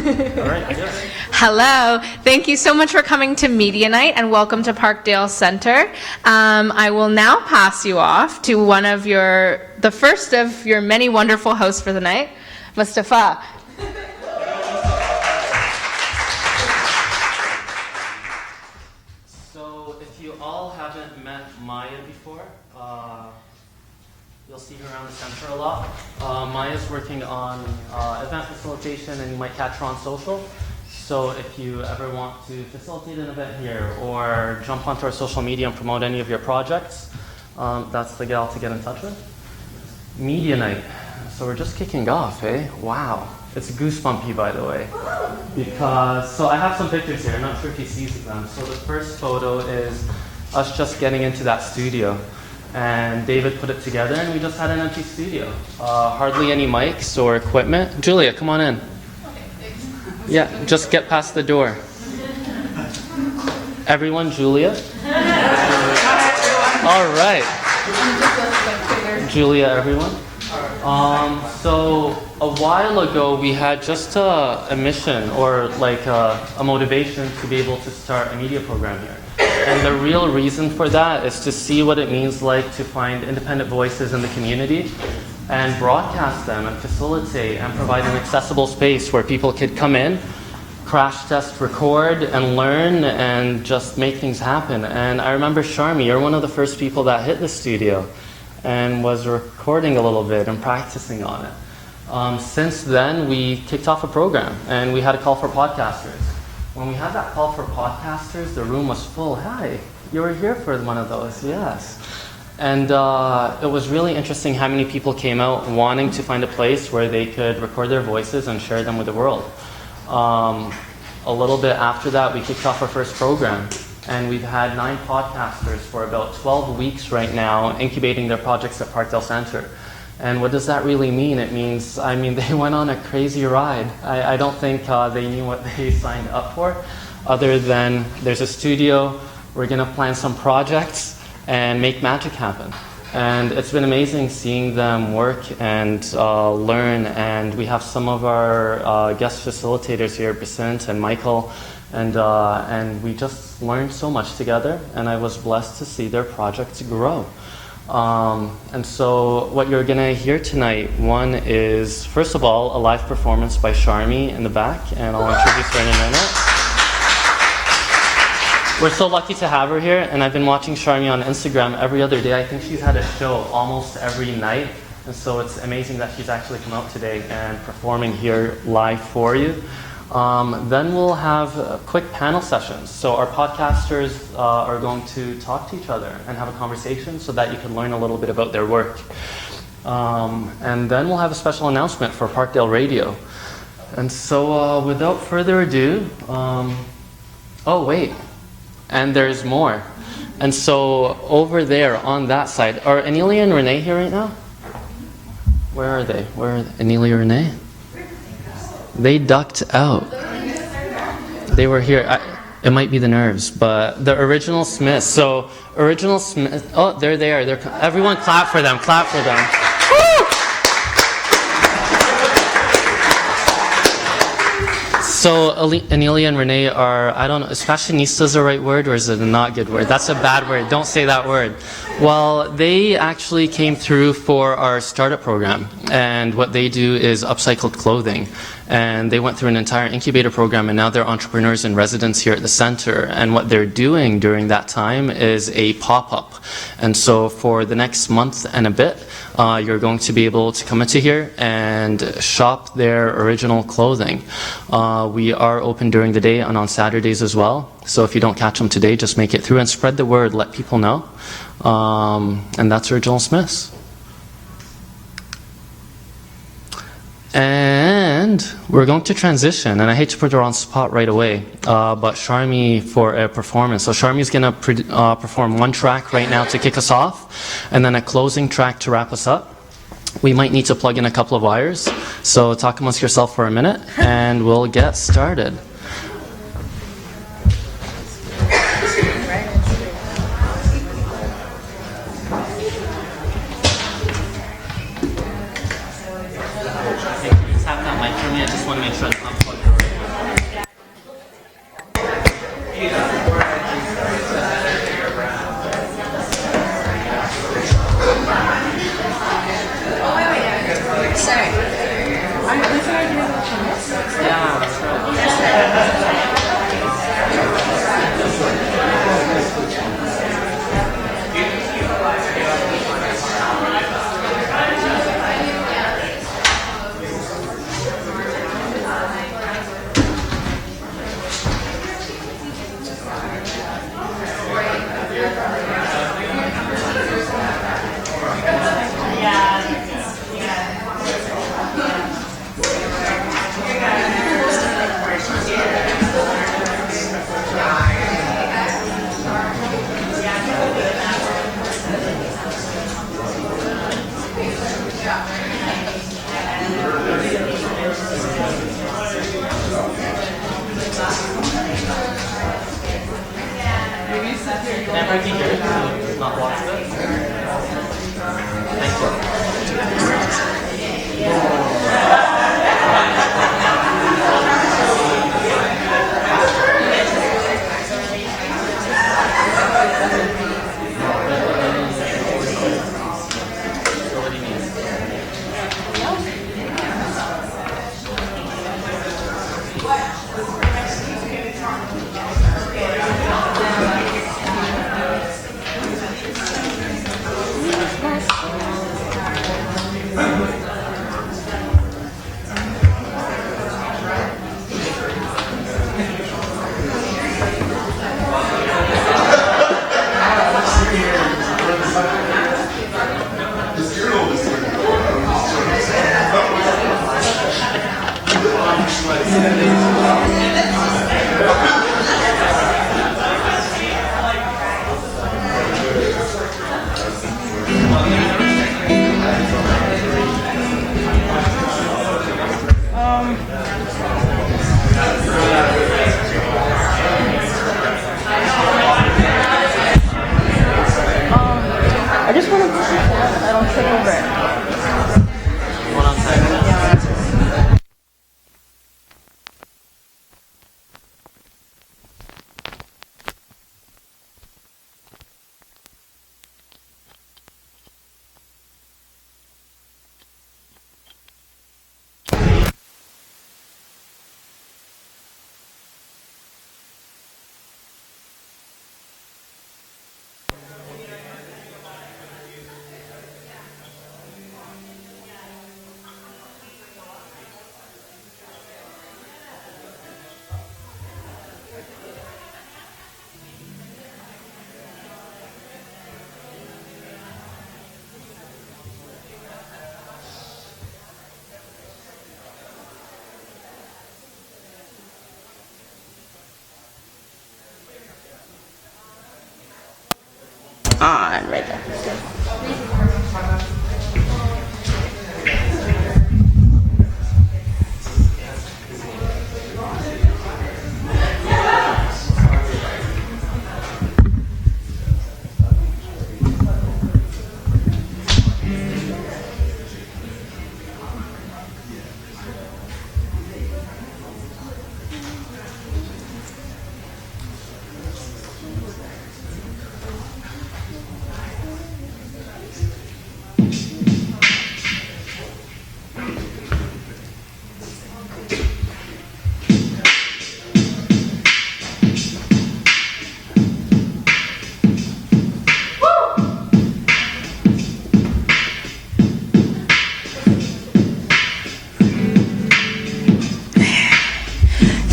All right, yes. Hello. Thank you so much for coming to Media Night and welcome to Parkdale Centre. I will now pass you off to the first of your many wonderful hosts for the night, Mustafa. So if you all haven't met Maya before, you'll see her around the center a lot. Maya's working on event facilitation, and you might catch her on social. So if you ever want to facilitate an event here or jump onto our social media and promote any of your projects, that's the gal to get in touch with. Media Night. So we're just kicking off, eh? Wow. It's goosebumpy, by the way. So I have some pictures here. I'm not sure if you see them. So the first photo is us just getting into that studio. And David put it together, and we just had an empty studio. Hardly any mics or equipment. Julia, come on in. Yeah, just get past the door. Everyone, Julia? All right. Julia, everyone? So a while ago, we had just a mission or like a motivation to be able to start a media program here. And the real reason for that is to see what it means like to find independent voices in the community and broadcast them and facilitate and provide an accessible space where people could come in, crash test, record, and learn and just make things happen. And I remember Charmie, you're one of the first people that hit the studio and was recording a little bit and practicing on it. Since then, we kicked off a program and we had a call for podcasters. When we had that call for podcasters, the room was full. Hi, you were here for one of those, yes. And it was really interesting how many people came out wanting to find a place where they could record their voices and share them with the world. A little bit after that, we kicked off our first program. And we've had 9 podcasters for about 12 weeks right now incubating their projects at Parkdale Centre. And what does that really mean? It means, they went on a crazy ride. I don't think they knew what they signed up for, other than there's a studio, we're going to plan some projects and make magic happen. And it's been amazing seeing them work and learn. And we have some of our guest facilitators here, Basant and Michael, and we just learned so much together. And I was blessed to see their projects grow. And so what you're going to hear tonight, one is, first of all, a live performance by Charmie in the back, and I'll introduce her in a minute. We're so lucky to have her here, and I've been watching Charmie on Instagram every other day. I think she's had a show almost every night, and so it's amazing that she's actually come out today and performing here live for you. Then we'll have quick panel sessions. So our podcasters are going to talk to each other and have a conversation so that you can learn a little bit about their work. And then we'll have a special announcement for Parkdale Radio. And so without further ado, oh wait, and there's more. And so over there on that side, are Anelia and Renee here right now? Where are they? Where are Anelia and Renee? They ducked out. They were here. It might be the nerves, but the original Smiths. So original Smith. Oh, they're there. Everyone clap for them. Clap for them. Woo! So Anelia and Renee are, I don't know, is fashionista the right word or is it a not good word? That's a bad word. Don't say that word. Well, they actually came through for our startup program, and what they do is upcycled clothing. And they went through an entire incubator program, and now they're entrepreneurs in residence here at the center. And what they're doing during that time is a pop-up. And so for the next month and a bit, you're going to be able to come into here and shop their original clothing. We are open during the day and on Saturdays as well. So if you don't catch them today, just make it through and spread the word, let people know. And that's Original Smiths. And we're going to transition, and I hate to put her on spot right away, but Charmie for a performance. So Charmie's going to perform one track right now to kick us off, and then a closing track to wrap us up. We might need to plug in a couple of wires, so talk amongst yourself for a minute, and we'll get started. I just want to make sure that I'm plugged in. Yeah, that's right. Can I break you here to not watch this? Thank I just want to push it down so I don't trip over it. One on time. On, right there.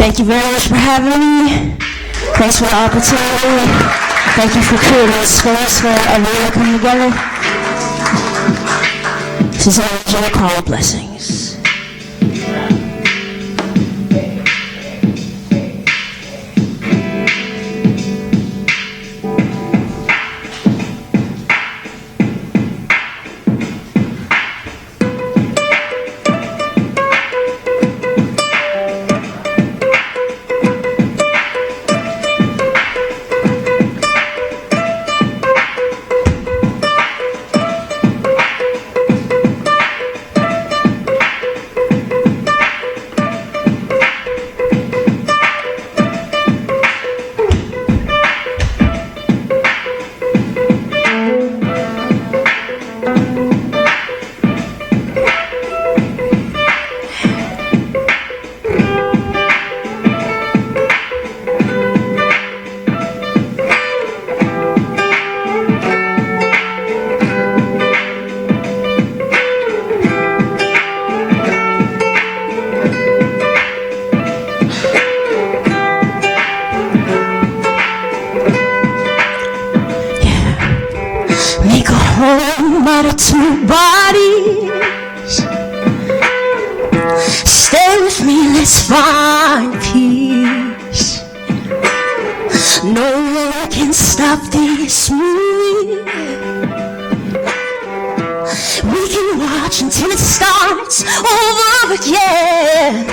Thank you very much for having me. Thanks for the opportunity. Thank you for creating a space where everyone can come together. This is Angela Call Blessings. our two bodies. Stay with me, let's find peace. No one can stop this movie. We can watch until it starts over again.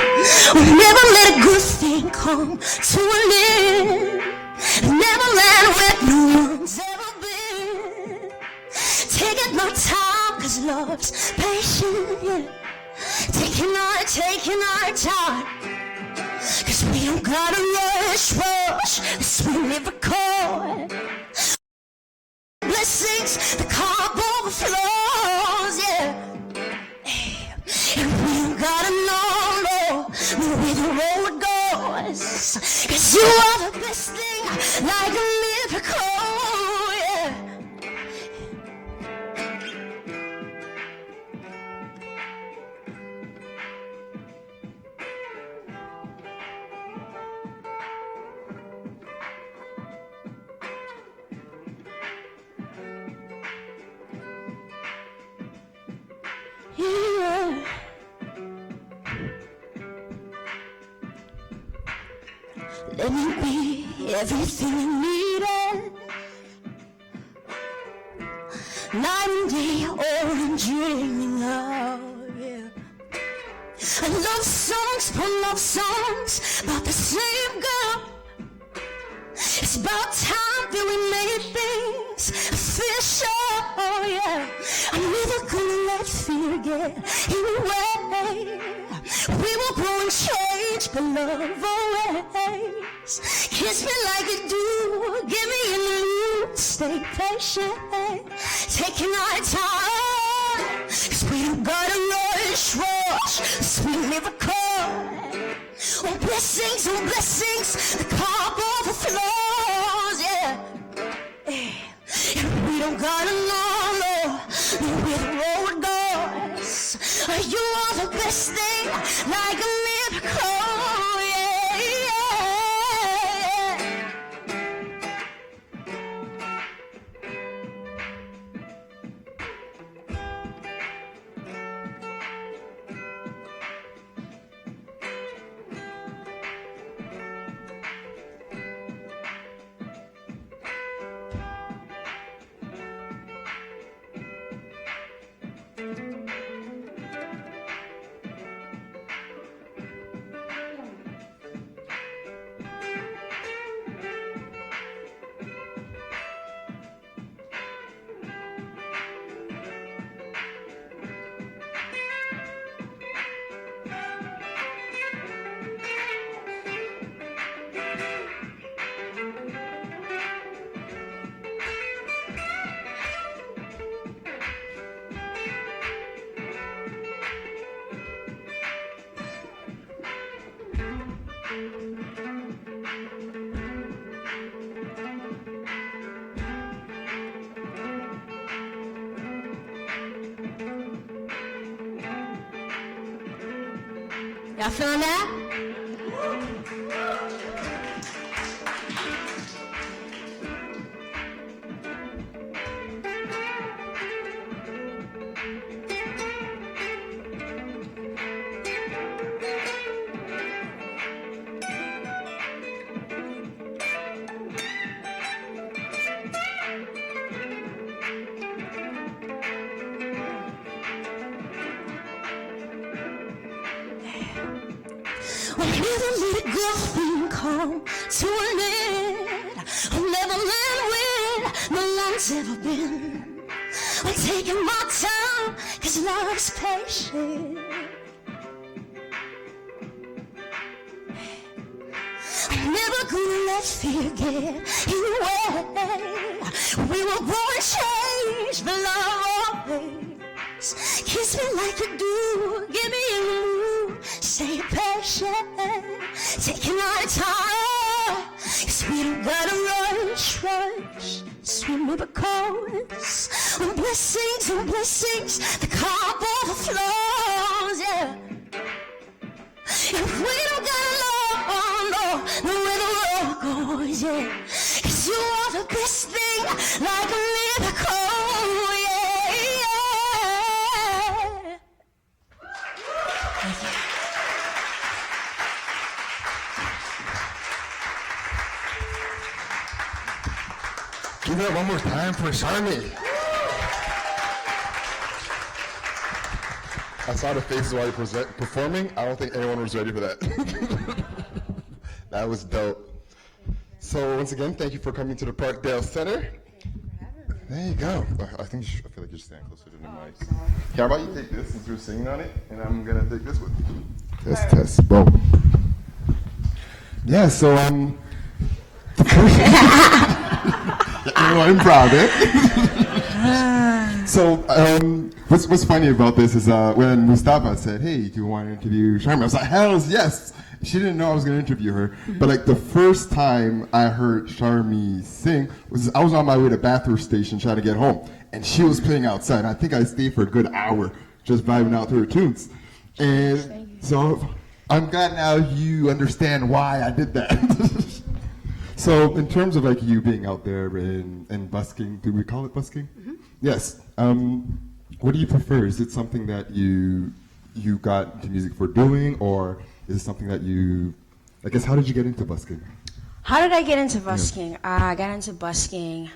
We'll never let a good thing come to an end. Never land where no one's ever been. Taking my time, cause love's patient, yeah. Taking our time, cause we don't gotta rush the sweet record. Blessings, the cup overflows, yeah. And we don't gotta know where the road goes. Cause you are the best thing, like a miracle, yeah. Yeah. Let me be everything you needed. Night and day, all I'm dreaming of, yeah. I love songs about the same girl. It's about time that we made things official, yeah. I'm never gonna let fear get in the way. We will grow and change, but love always. Kiss me like you do, give me in the mood. Stay patient, taking our time, cause we don't gotta rush, sweet miracle. Oh blessings, the cup overflows, yeah. And we don't gotta know where the road goes. You are the best thing, like a miracle, yeah, yeah. Y'all feeling that? We'll never let a good thing come to an end. We'll never land where no one's ever been. I'm taking my time, cause love's patient. I'm never gonna let fear get in the way. We will grow and change, but love always. Kiss me like you do, give me a mood. Stay patient, taking our time, cause we don't gotta rush, sweet miracles. Oh blessings, the cup overflows, yeah. If we don't gotta know where the road goes, yeah. Cause you are the best thing, like a miracle, yeah, yeah. Give it up one more time for Charmie. I saw the faces while you were performing. I don't think anyone was ready for that. That was dope. So once again, thank you for coming to the Parkdale Centre. There you go. I feel like you're standing closer to the mic. How about you take this since you're singing on it, and I'm gonna take this with you. Test. Boom. Yeah. So I'm proud, eh? So what's funny about this is when Mustafa said, "Hey, do you want to interview Charmie?" I was like, "Hell yes!" She didn't know I was going to interview her, but like the first time I heard Charmie sing was I was on my way to Bathurst Station trying to get home, and she was playing outside. I think I stayed for a good hour just vibing out to her tunes, and so I'm glad now you understand why I did that. So in terms of like you being out there and busking, do we call it busking? Mm-hmm. Yes. What do you prefer? Is it something that you got into music for doing, or is it something that I guess, how did you get into busking? How did I get into busking? I got into busking.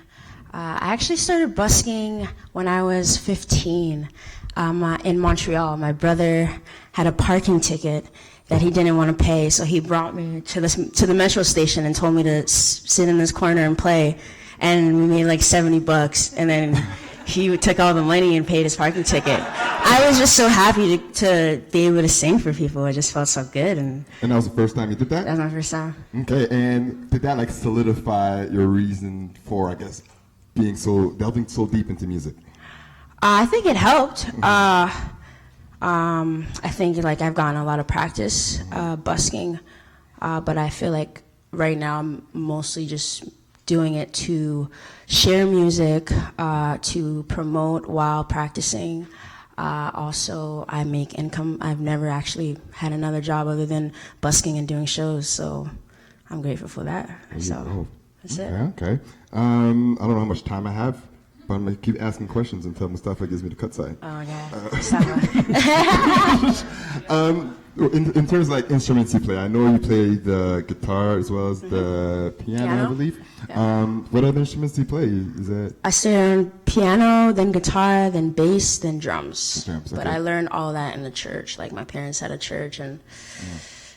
I actually started busking when I was 15 in Montreal. My brother had a parking ticket that he didn't want to pay, so he brought me to the metro station and told me to sit in this corner and play, and we made like $70, and then he took all the money and paid his parking ticket. I was just so happy to be able to sing for people. It just felt so good. And that was the first time you did that? That was my first time. Okay, and did that like solidify your reason for, I guess, delving so deep into music? I think it helped. Mm-hmm. I think like I've gotten a lot of practice busking, but I feel like right now I'm mostly just doing it to share music, to promote while practicing. Also, I make income. I've never actually had another job other than busking and doing shows, so I'm grateful for that. So that's it. Okay. I don't know how much time I have, but I'm going to keep asking questions until Mustafa gives me the cut sign. Oh, yeah. In terms of like instruments you play, I know you play the guitar as well as the piano, I believe. Yeah. What other instruments do you play? I started on piano, then guitar, then bass, then drums. Okay. But I learned all that in the church. Like my parents had a church, and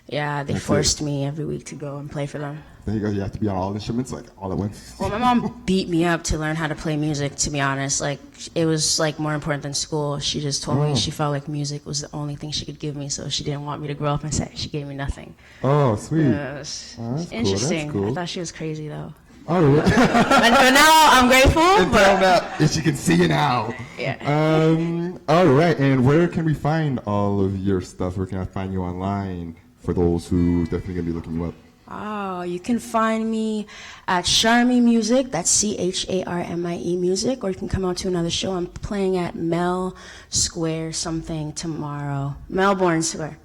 they forced me every week to go and play for them. There you go. You have to be on all instruments, like all at once. Well, my mom beat me up to learn how to play music, to be honest. Like, it was like more important than school. She just told me she felt like music was the only thing she could give me, so she didn't want me to grow up and say she gave me nothing. Oh, sweet. That's interesting. Cool. I thought she was crazy, though. Oh, really? but now I'm grateful. And tell that if she can see you now. Yeah. All right. And where can we find all of your stuff? Where can I find you online for those who definitely going to be looking you up? Oh, you can find me at Charmie Music, that's CHARMIE Music, or you can come out to another show. I'm playing at Mel Square something tomorrow. Melbourne Square.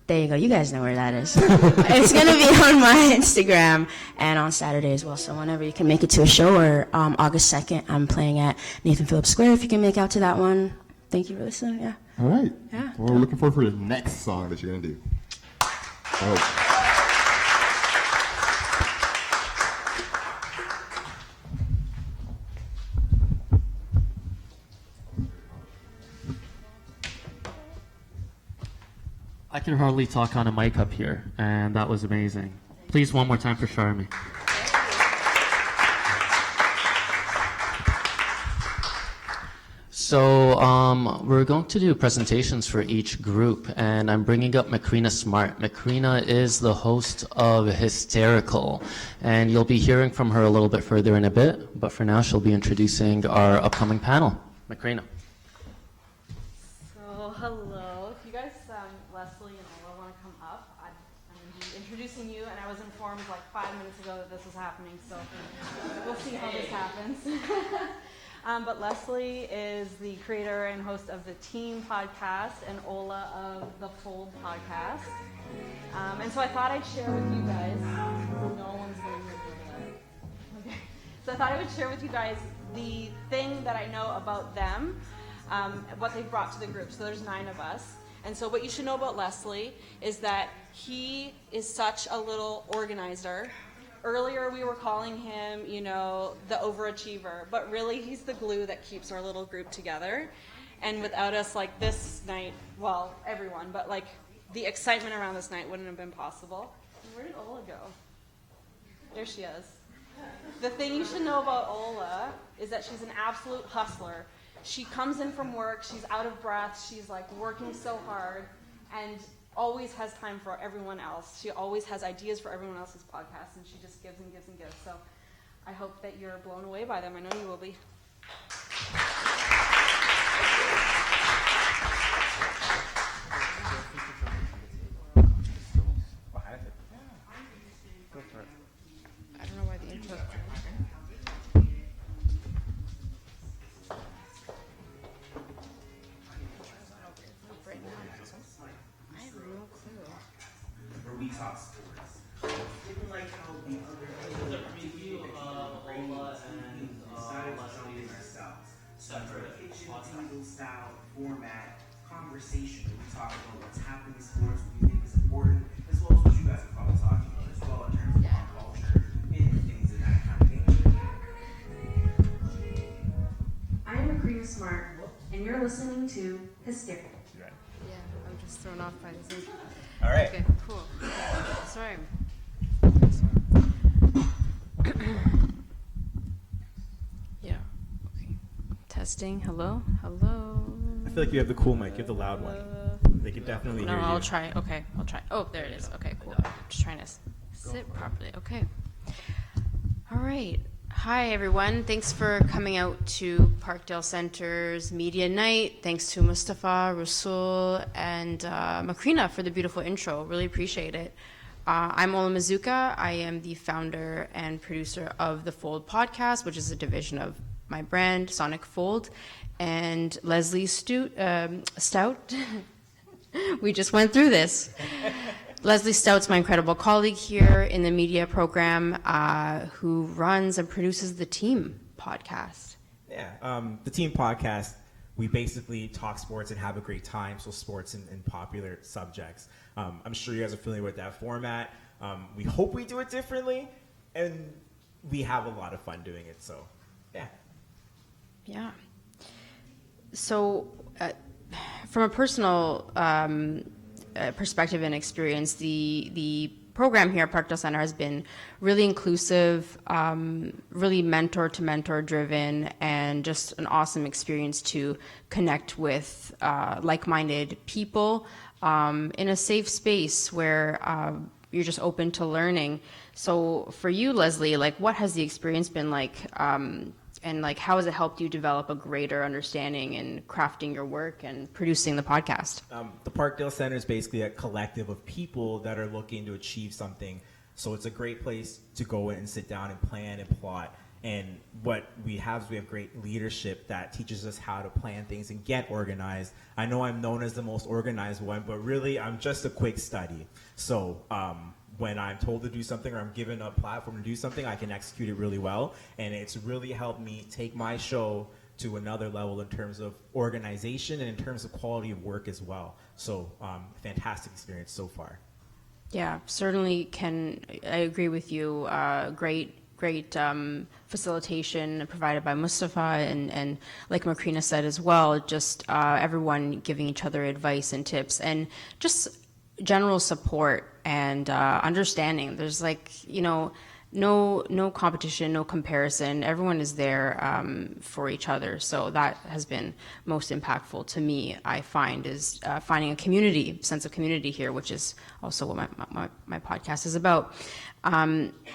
There you go. You guys know where that is. It's going to be on my Instagram and on Saturday as well. So whenever you can make it to a show, or August 2nd, I'm playing at Nathan Phillips Square. If you can make out to that one, thank you for listening. Yeah. All right. Yeah. Well, we're looking forward for the next song that you're going to do. Oh. I can hardly talk on a mic up here, and that was amazing. Please, one more time for Charmie. So we're going to do presentations for each group, and I'm bringing up Macrina Smart. Macrina is the host of Hysterical, and you'll be hearing from her a little bit further in a bit, but for now she'll be introducing our upcoming panel. Macrina. So, hello. If you guys, Leslie and Ola, want to come up, I'm going to be introducing you, and I was informed like 5 minutes ago that this was happening, so we'll see how this happens. But Leslie is the creator and host of the Team podcast, and Ola of the Fold podcast. And so I thought I'd share with you guys. No one's going to hear that. Okay. So I thought I would share with you guys the thing that I know about them, what they've brought to the group. So there's 9 of us. And so what you should know about Leslie is that he is such a little organizer. earlier we were calling him, you know, the overachiever, but really he's the glue that keeps our little group together. And without us, like this night, well, everyone, but like the excitement around this night wouldn't have been possible. Where did Ola go? There she is. The thing you should know about Ola is that she's an absolute hustler. She comes in from work, she's out of breath, she's like working so hard, and always has time for everyone else. She always has ideas for everyone else's podcast, and she just gives and gives and gives. So I hope that you're blown away by them. I know you will be. I don't know why the intro. Where we talk sports. Even like how the other Review of Ola and decided to something ourselves. separate A kitchen podcasts. table style format conversation where we talk about what's happening in sports, what we think is important, as well as what you guys are probably talking about as well in terms of pop culture and things of that kind of nature. I am Makrina Smart, and you're listening to Hysterical. Yeah, I'm just thrown off by this intro. All right. Okay, cool. Sorry. Yeah. Okay. Testing. Hello. Hello. I feel like you have the cool mic. You have the loud one. They can definitely No, hear I'll you. try. Okay, I'll try. Oh, there it is. Okay, cool. Just trying to sit properly. Okay. All right. Hi, everyone. Thanks for coming out to Parkdale Centre's Media Night. Thanks to Mustafa, Rasul, and Makrina for the beautiful intro. Really appreciate it. I'm Ola Mazuka. I am the founder and producer of the Fold podcast, which is a division of my brand, Sonic Fold, and Leslie Stout. We just went through this. Leslie Stout's my incredible colleague here in the media program who runs and produces the Team podcast. Yeah, the team podcast, we basically talk sports and have a great time, so sports and popular subjects. I'm sure you guys are familiar with that format. We hope we do it differently, and we have a lot of fun doing it, so yeah. Yeah. So from a personal perspective and experience, the program here at Parkdale Centre has been really inclusive, really mentor-to-mentor driven, and just an awesome experience to connect with like-minded people in a safe space where you're just open to learning. So for you, Leslie, like, what has the experience been like? And like, how has it helped you develop a greater understanding in crafting your work and producing the podcast? The Parkdale Centre is basically a collective of people that are looking to achieve something. So it's a great place to go in and sit down and plan and plot. And what we have is we have great leadership that teaches us how to plan things and get organized. I know I'm known as the most organized one, but really I'm just a quick study. So when I'm told to do something or I'm given a platform to do something, I can execute it really well. And it's really helped me take my show to another level in terms of organization and in terms of quality of work as well. So fantastic experience so far. Yeah, certainly I agree with you. Great facilitation provided by Mustafa and like Makrina said as well, just everyone giving each other advice and tips and just general support and understanding. There's no competition, no comparison. Everyone is there for each other. So that has been most impactful to me, I find, is finding a sense of community here, which is also what my podcast is about.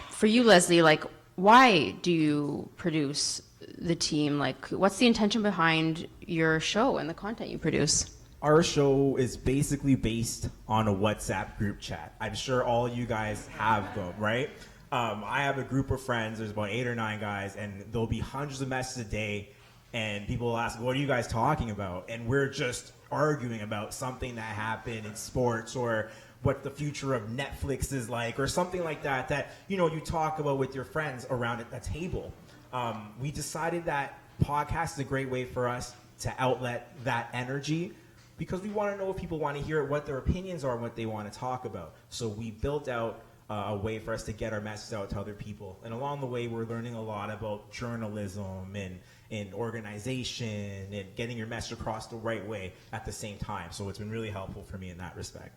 For you, Leslie, like, why do you produce the team? Like, what's the intention behind your show and the content you produce? Our show is basically based on a WhatsApp group chat. I'm sure all you guys have them, right? I have a group of friends, there's about 8 or 9 guys, and there'll be hundreds of messages a day, and people will ask, what are you guys talking about? And we're just arguing about something that happened in sports or what the future of Netflix is like or something like that, you talk about with your friends around a table. We decided that podcast is a great way for us to outlet that energy because we want to know if people want to hear what their opinions are and what they want to talk about. So we built out a way for us to get our message out to other people. And along the way, we're learning a lot about journalism and organization and getting your message across the right way at the same time. So it's been really helpful for me in that respect.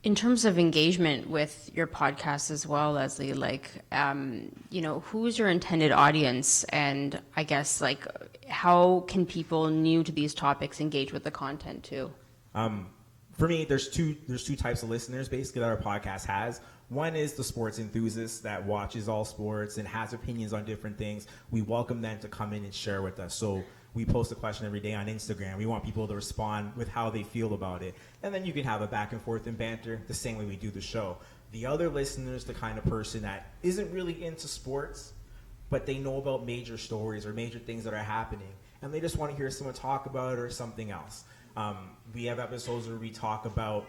In terms of engagement with your podcast as well, Leslie, like, who's your intended audience? And I guess, like, how can people new to these topics engage with the content too? For me, there's two types of listeners basically that our podcast has. One is the sports enthusiast that watches all sports and has opinions on different things. We welcome them to come in and share with us. So we post a question every day on Instagram. We want people to respond with how they feel about it. And then you can have a back and forth and banter the same way we do the show. The other listener is the kind of person that isn't really into sports, but they know about major stories or major things that are happening. And they just want to hear someone talk about it or something else. We have episodes where we talk about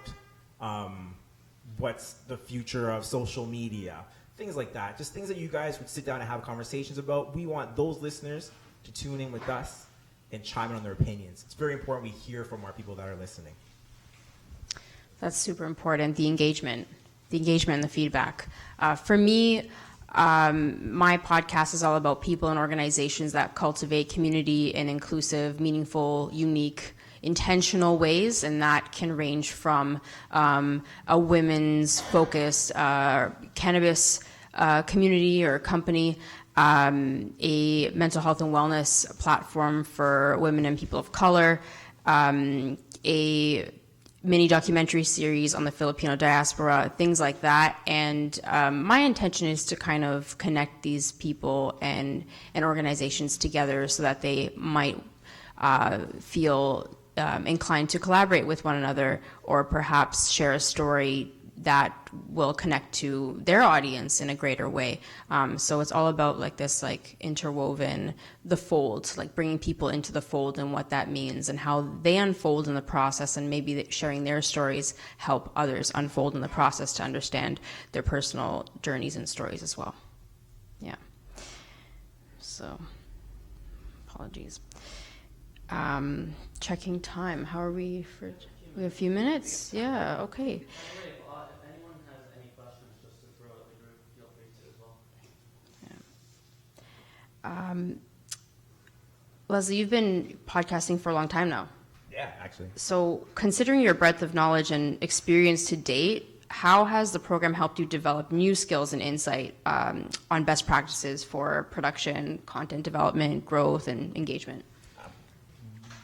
what's the future of social media, things like that. Just things that you guys would sit down and have conversations about. We want those listeners to tune in with us and chime in on their opinions. It's very important we hear from our people that are listening. That's super important, the engagement and the feedback. For me, my podcast is all about people and organizations that cultivate community in inclusive, meaningful, unique, intentional ways, and that can range from a women's focused cannabis community or company, a mental health and wellness platform for women and people of color, a mini documentary series on the Filipino diaspora, things like that. And my intention is to kind of connect these people and organizations together so that they might feel inclined to collaborate with one another, or perhaps share a story that will connect to their audience in a greater way. So it's all about like this, like interwoven, the fold, like bringing people into the fold and what that means and how they unfold in the process, and maybe sharing their stories help others unfold in the process to understand their personal journeys and stories as well. Yeah. So, apologies. Checking time. How are we for? We have a few minutes. Yeah. Okay. Leslie, you've been podcasting for a long time now. Yeah, actually. So, considering your breadth of knowledge and experience to date, how has the program helped you develop new skills and insight on best practices for production, content development, growth, and engagement?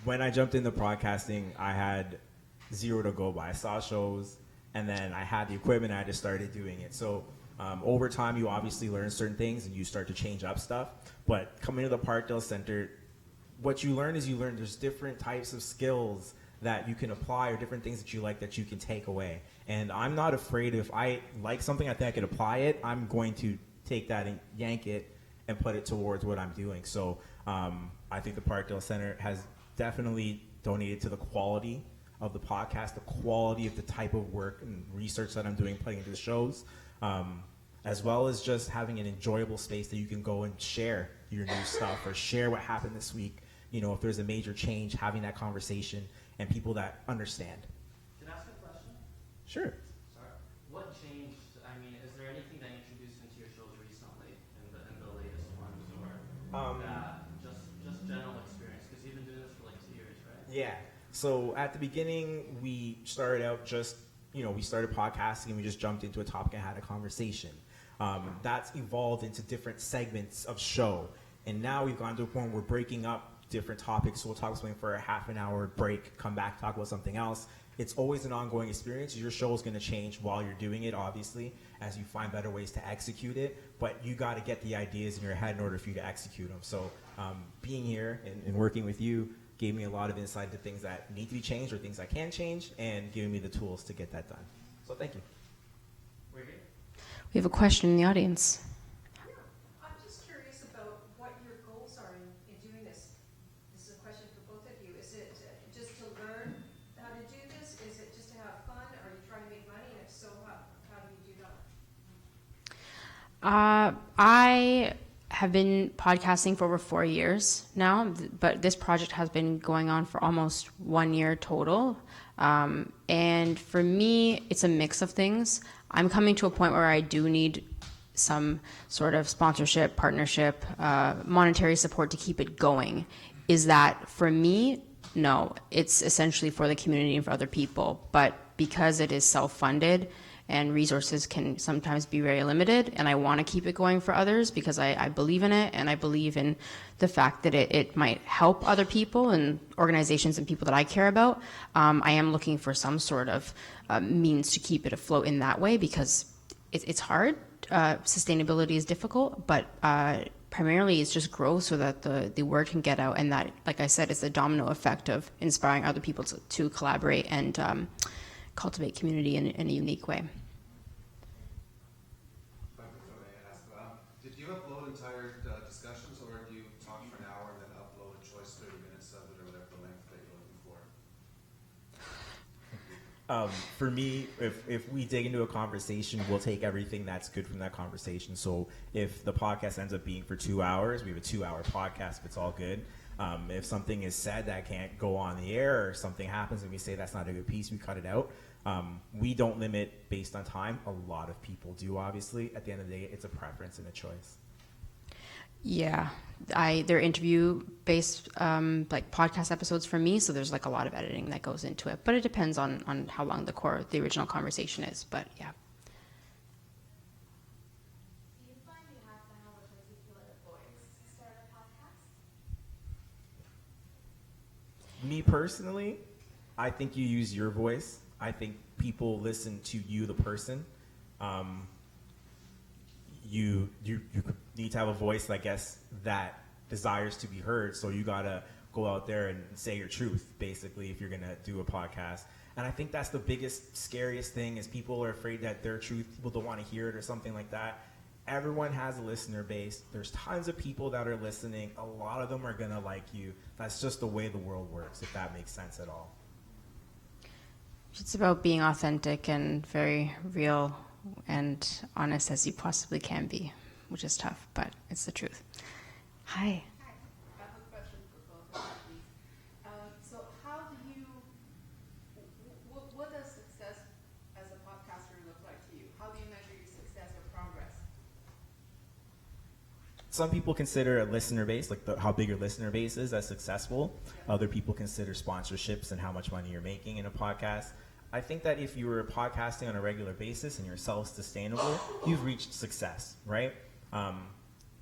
When I jumped into podcasting, I had zero to go by. I saw shows, and then I had the equipment, and I just started doing it. So over time, you obviously learn certain things, and you start to change up stuff. But coming to the Parkdale Centre, what you learn there's different types of skills that you can apply, or different things that you like that you can take away. And I'm not afraid, if I like something, I think I could apply it, I'm going to take that and yank it and put it towards what I'm doing. So I think the Parkdale Centre has definitely donated to the quality of the podcast, the quality of the type of work and research that I'm doing, putting into the shows, as well as just having an enjoyable space that you can go and share your new stuff or share what happened this week. You know, if there's a major change, having that conversation and people that understand. Can I ask a question? Sure. Sorry. What changed? I mean, is there anything that you introduced into your shows recently in the latest ones, or just general experience? Because you've been doing this for like 2 years, right? Yeah. So at the beginning, we started out we started podcasting and we just jumped into a topic and had a conversation. That's evolved into different segments of show. And now we've gone to a point where we're breaking up different topics. So we'll talk about something for a half an hour break, come back, talk about something else. It's always an ongoing experience. Your show is going to change while you're doing it, obviously, as you find better ways to execute it. But you got to get the ideas in your head in order for you to execute them. So being here and working with you gave me a lot of insight into things that need to be changed or things I can change, and giving me the tools to get that done. So thank you. We have a question in the audience. I'm just curious about what your goals are in doing this. This is a question for both of you. Is it just to learn how to do this? Is it just to have fun? Are you trying to make money? And if so, how do you do that? I have been podcasting for over 4 years now, but this project has been going on for almost 1 year total. And for me, it's a mix of things. I'm coming to a point where I do need some sort of sponsorship, partnership, monetary support to keep it going. Is that for me? No, it's essentially for the community and for other people. But because it is self-funded and resources can sometimes be very limited, and I want to keep it going for others because I believe in it, and I believe in the fact that it might help other people and organizations and people that I care about, I am looking for some sort of means to keep it afloat in that way, because it's hard. Sustainability is difficult, but primarily it's just growth so that the word can get out, and that, like I said, is the domino effect of inspiring other people to collaborate and cultivate community in a unique way. Did you upload entire discussions, or do you talk for an hour and then upload a choice 30 minutes of it, or whatever the length that you're looking for? For me, if we dig into a conversation, we'll take everything that's good from that conversation. So if the podcast ends up being for 2 hours, we have a 2-hour podcast if it's all good. If something is said that can't go on the air, or something happens and we say that's not a good piece, we cut it out. We don't limit based on time. A lot of people do, obviously. At the end of the day, it's a preference and a choice. Yeah, they're interview-based like podcast episodes for me, so there's like a lot of editing that goes into it. But it depends on how long the original conversation is. But yeah. Do you find you have to have a particular voice to start a podcast? Me personally, I think you use your voice. I think people listen to you, the person. You need to have a voice, I guess, that desires to be heard. So you gotta go out there and say your truth, basically, if you're gonna do a podcast. And I think that's the biggest, scariest thing, is people are afraid that their truth, people don't want to hear it or something like that. Everyone has a listener base. There's tons of people that are listening. A lot of them are gonna like you. That's just the way the world works, if that makes sense at all. It's about being authentic and very real and honest as you possibly can be, which is tough, but it's the truth. Hi. Hi. I have a question for both of you, please. So how do you, what does success as a podcaster look like to you? How do you measure your success or progress? Some people consider a listener base, like how big your listener base is, as successful. Other people consider sponsorships and how much money you're making in a podcast. I think that if you were podcasting on a regular basis and you're self-sustainable, you've reached success, right?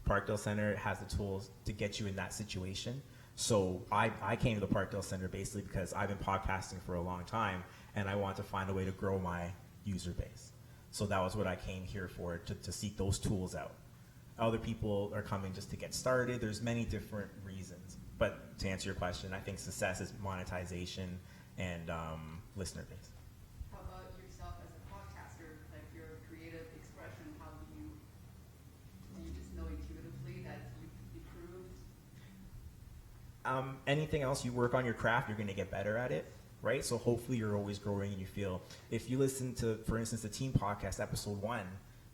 Parkdale Centre has the tools to get you in that situation. So I came to the Parkdale Centre basically because I've been podcasting for a long time, and I want to find a way to grow my user base. So that was what I came here for, to seek those tools out. Other people are coming just to get started. There's many different reasons. But to answer your question, I think success is monetization and listener base. How about yourself as a podcaster, like your creative expression? How do you just know intuitively that you've improved? Anything else you work on your craft, you're going to get better at it, right? So hopefully you're always growing, and you feel, if you listen to, for instance, the team podcast, episode 1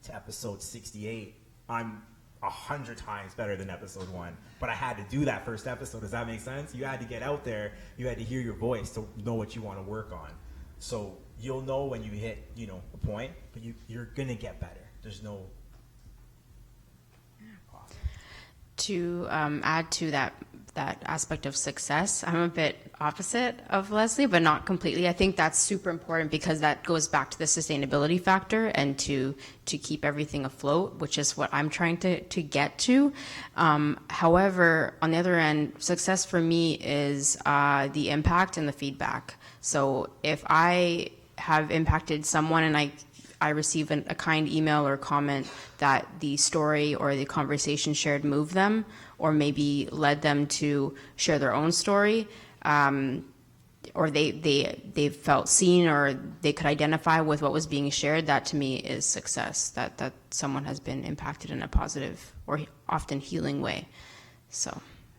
to episode 68, I'm 100 times better than episode 1. But I had to do that first episode. Does that make sense? You had to get out there. You had to hear your voice to know what you want to work on. So you'll know when you hit, a point, but you're going to get better. There's no... To add to that aspect of success, I'm a bit opposite of Leslie, but not completely. I think that's super important because that goes back to the sustainability factor and to keep everything afloat, which is what I'm trying to get to. However, on the other end, success for me is the impact and the feedback. So if I have impacted someone and I receive a kind email or comment that the story or the conversation shared moved them, or maybe led them to share their own story, or they felt seen, or they could identify with what was being shared, that to me is success, that someone has been impacted in a positive or often healing way. So,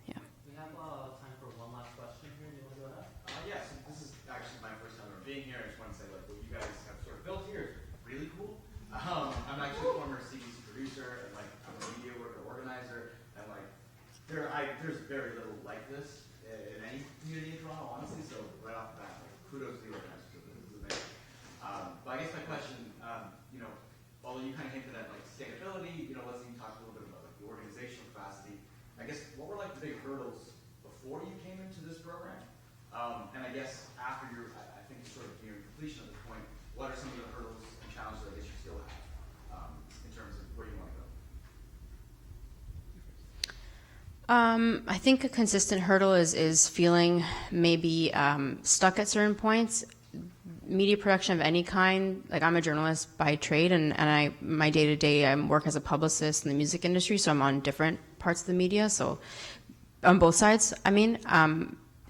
yeah. We have time for one last question here. Do you want to go ahead? Yes, this is actually my first time ever being here. I just want to say, what you guys have sort of built here is really cool. I'm actually a former CBC producer, and I'm a media worker, organizer. I think a consistent hurdle is feeling maybe stuck at certain points. Media production of any kind, like I'm a journalist by trade, and my day-to-day I work as a publicist in the music industry, so I'm on different parts of the media, so on both sides, I mean.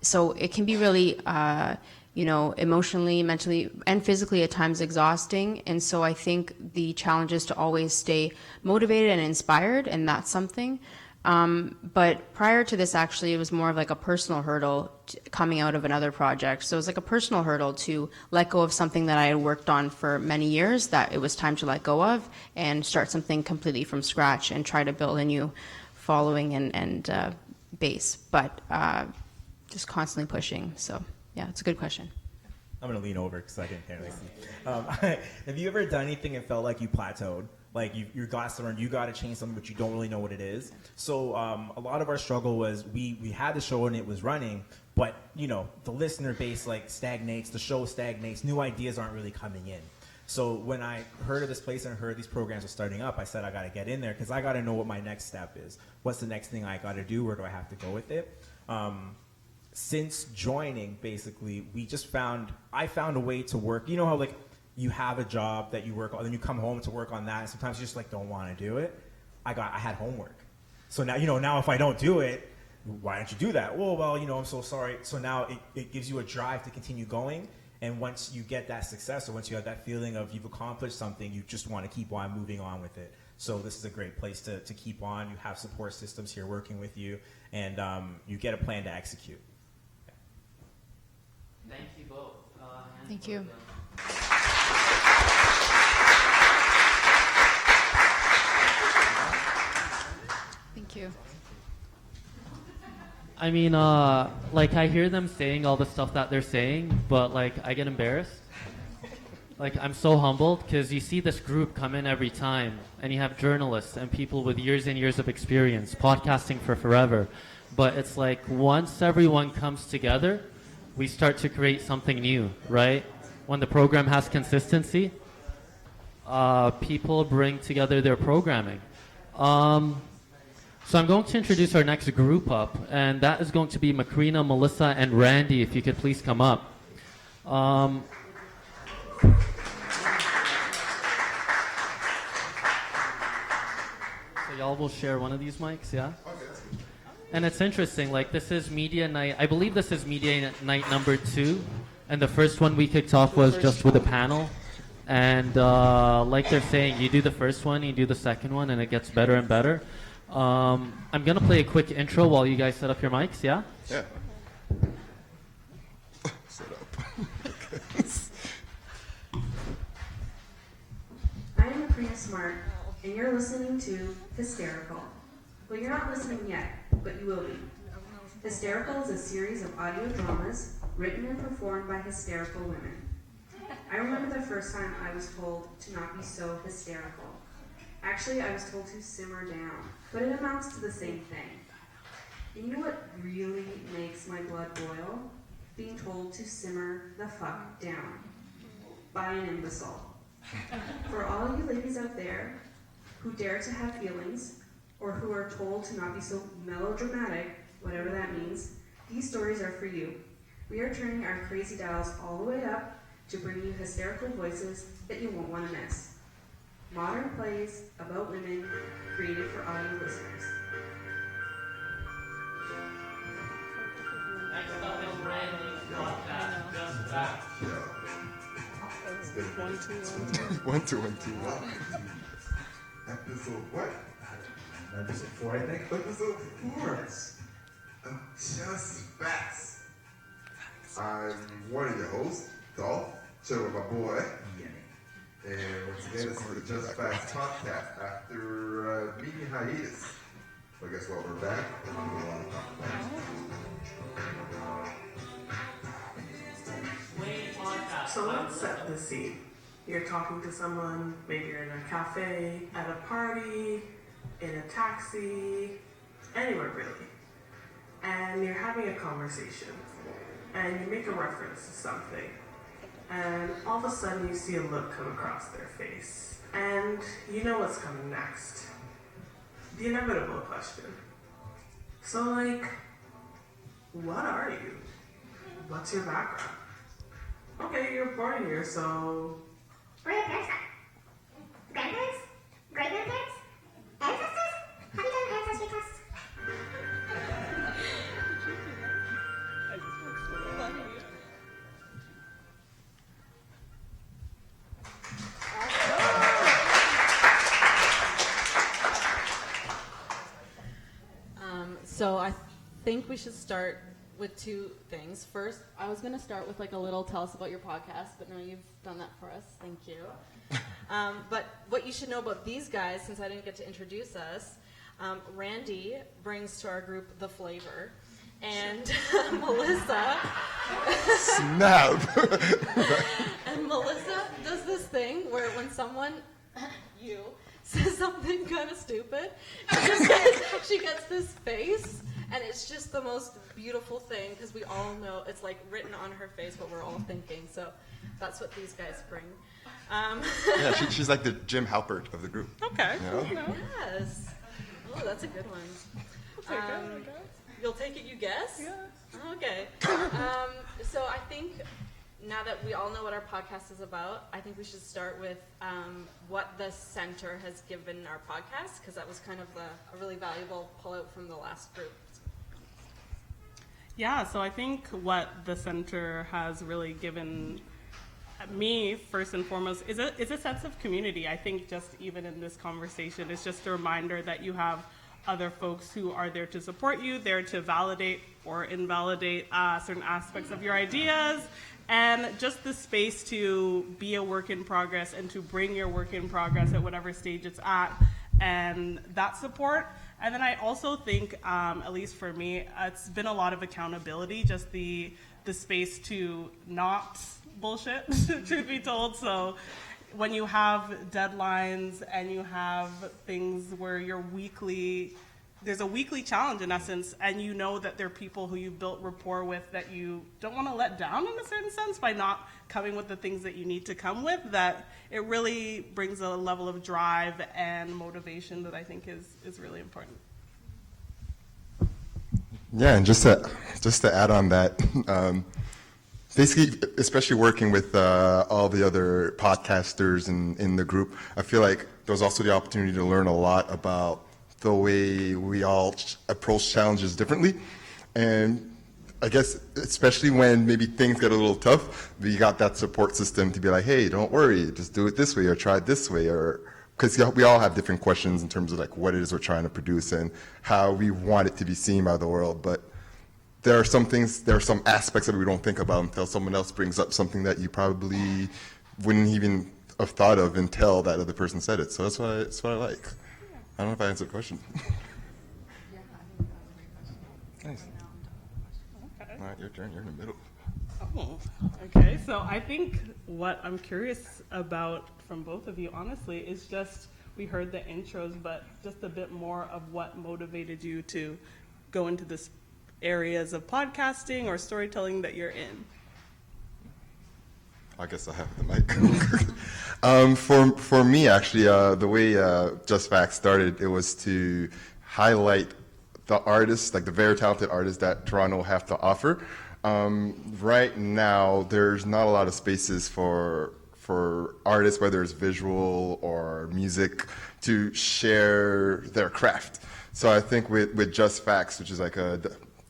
So it can be really, emotionally, mentally, and physically at times exhausting, and so I think the challenge is to always stay motivated and inspired, and that's something. But prior to this, actually, it was more of like a personal hurdle coming out of another project. So it was like a personal hurdle to let go of something that I had worked on for many years that it was time to let go of and start something completely from scratch and try to build a new following and base. But just constantly pushing. So yeah, it's a good question. I'm going to lean over because I can't really see. Have you ever done anything and felt like you plateaued? Like you got somewhere, you got to change something, but you don't really know what it is. So a lot of our struggle was we had the show and it was running, but the listener base like stagnates, the show stagnates, new ideas aren't really coming in. So when I heard of this place and heard these programs are starting up, I said I got to get in there because I got to know what my next step is. What's the next thing I got to do? Where do I have to go with it? Since joining, basically, I found a way to work. You know how like you have a job that you work on, then you come home to work on that, and sometimes you just like don't want to do it. I had homework. So now, now if I don't do it, why don't you do that? Well, I'm so sorry. So now it gives you a drive to continue going. And once you get that success, or once you have that feeling of you've accomplished something, you just want to keep on moving on with it. So this is a great place to keep on. You have support systems here working with you, and you get a plan to execute. Thank you both. Thank you. Thank you. I mean, like I hear them saying all the stuff that they're saying, but like I get embarrassed. Like I'm so humbled because you see this group come in every time, and you have journalists and people with years and years of experience, podcasting for forever. But it's like once everyone comes together, we start to create something new, right? When the program has consistency, people bring together their programming. So I'm going to introduce our next group up, and that is going to be Macrina, Melissa, and Randy, if you could please come up. So y'all will share one of these mics, yeah? And it's interesting, like this is media night, I believe this is media night number 2, and the first one we kicked off was just with a panel. And like they're saying, you do the first one, you do the second one, and it gets better and better. I'm going to play a quick intro while you guys set up your mics, yeah? Yeah. Set up. I am Macrina Smart, and you're listening to Hysterical. Well, you're not listening yet, but you will be. Hysterical is a series of audio dramas written and performed by hysterical women. I remember the first time I was told to not be so hysterical. Actually, I was told to simmer down, but it amounts to the same thing. And you know what really makes my blood boil? Being told to simmer the fuck down by an imbecile. For all you ladies out there who dare to have feelings, or who are told to not be so melodramatic, whatever that means, these stories are for you. We are turning our crazy dials all the way up to bring you hysterical voices that you won't want to miss. Modern plays about women created for audio listeners. Next up is Randy's podcast, Just Facts. One, two. Episode what? Episode 4, I think. Episode 4. Just Facts. I'm one of your hosts, Dolph, chill with my boy. And once again, this is the Just Facts podcast after media hiatus. But guess what? We're back. And we have a lot to talk about. So let's set the scene. You're talking to someone, maybe you're in a cafe, at a party, in a taxi, anywhere really. And you're having a conversation. And you make a reference to something. And all of a sudden you see a look come across their face. And you know what's coming next. The inevitable question. So, like, what are you? What's your background? Okay, you're born here, so... Where are your parents from? Grandparents? Great-grandparents? Ancestors? Have you done ancestry tests? So I think we should start with two things. First, I was going to start with like a little tell us about your podcast, but no, you've done that for us. Thank you. But what you should know about these guys, since I didn't get to introduce us, Randy brings to our group the flavor, and Melissa. Snap. And Melissa does this thing where when someone, you, says something kind of stupid, she gets this face, and it's just the most beautiful thing, because we all know it's like written on her face what we're all thinking, so that's what these guys bring. Yeah, she's like the Jim Halpert of the group. Okay. You know? Yes. Oh, that's a good one. You'll take it, you guess? Yeah. Okay. So I think now that we all know what our podcast is about, I think we should start with what the center has given our podcast, because that was kind of a really valuable pullout from the last group. Yeah, so I think what the center has really given me, first and foremost, is a sense of community. I think just even in this conversation, it's just a reminder that you have other folks who are there to support you, there to validate or invalidate certain aspects of your ideas, and just the space to be a work in progress and to bring your work in progress at whatever stage it's at, and that support. And then I also think, at least for me, it's been a lot of accountability, just the space to not bullshit, truth be told. So when you have deadlines and you have things where there's a weekly challenge in essence, and you know that there are people who you've built rapport with that you don't want to let down in a certain sense by not coming with the things that you need to come with, that it really brings a level of drive and motivation that I think is really important. Yeah, and just to add on that, basically, especially working with all the other podcasters in the group, I feel like there was also the opportunity to learn a lot about the way we all approach challenges differently. And I guess especially when maybe things get a little tough, we got that support system to be like, hey, don't worry, just do it this way or try it this way, or because we all have different questions in terms of like what it is we're trying to produce and how we want it to be seen by the world. But there are some aspects that we don't think about until someone else brings up something that you probably wouldn't even have thought of until that other person said it. So that's what I like. I don't know if I answered the question. Nice. Okay. All right, your turn. You're in the middle. Oh, okay. So I think what I'm curious about from both of you, honestly, is just, we heard the intros, but just a bit more of what motivated you to go into this areas of podcasting or storytelling that you're in. I guess I have the mic. For me, actually, the way Just Facts started, it was to highlight the artists, like the very talented artists that Toronto have to offer. Right now, there's not a lot of spaces for artists, whether it's visual or music, to share their craft. So I think with Just Facts, which is like a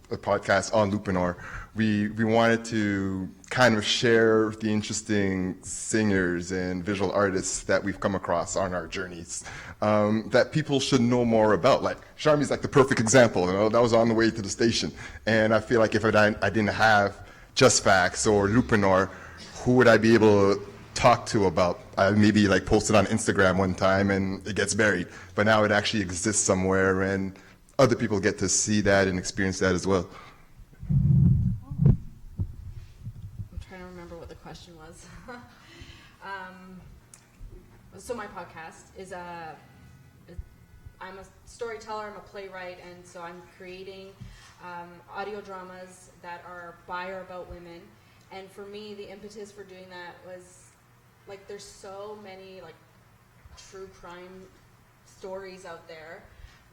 podcast on Lupinar, we wanted to kind of share the interesting singers and visual artists that we've come across on our journeys, that people should know more about. Like Charmie's like the perfect example. You know, that was on the way to the station, and I feel like if I didn't have Just Facts or Lupinar, who would I be able to talk to about? I maybe like posted on Instagram one time and it gets buried, but now it actually exists somewhere, and other people get to see that and experience that as well. I'm trying to remember what the question was. So my podcast is I'm a storyteller, I'm a playwright, and so I'm creating audio dramas that are by or about women. And for me, the impetus for doing that was, like, there's so many, like, true crime stories out there,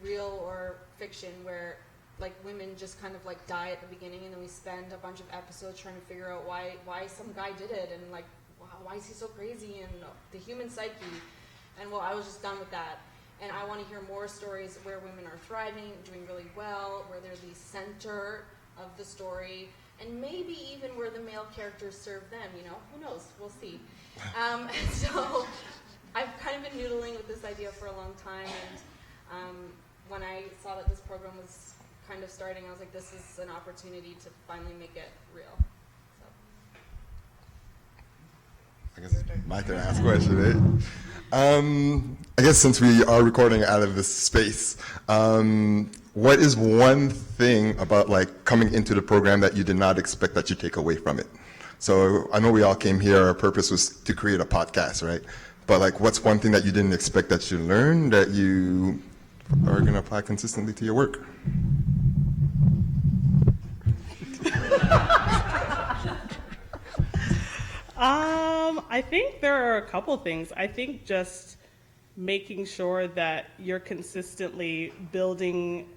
real or fiction, where like women just kind of like die at the beginning, and then we spend a bunch of episodes trying to figure out why some guy did it, and like why is he so crazy, and the human psyche. And well, I was just done with that, and I want to hear more stories where women are thriving, doing really well, where they're the center of the story, and maybe even where the male characters serve them. You know, who knows? We'll see. And so I've kind of been noodling with this idea for a long time, and when I saw that this program was kind of starting, I was like, this is an opportunity to finally make it real. So. I guess it's my turn to ask a question, right? I guess since we are recording out of this space, what is one thing about like coming into the program that you did not expect that you take away from it? So I know we all came here, our purpose was to create a podcast, right? But like, what's one thing that you didn't expect that you learned that you are going to apply consistently to your work? I think there are a couple things. I think just making sure that you're consistently building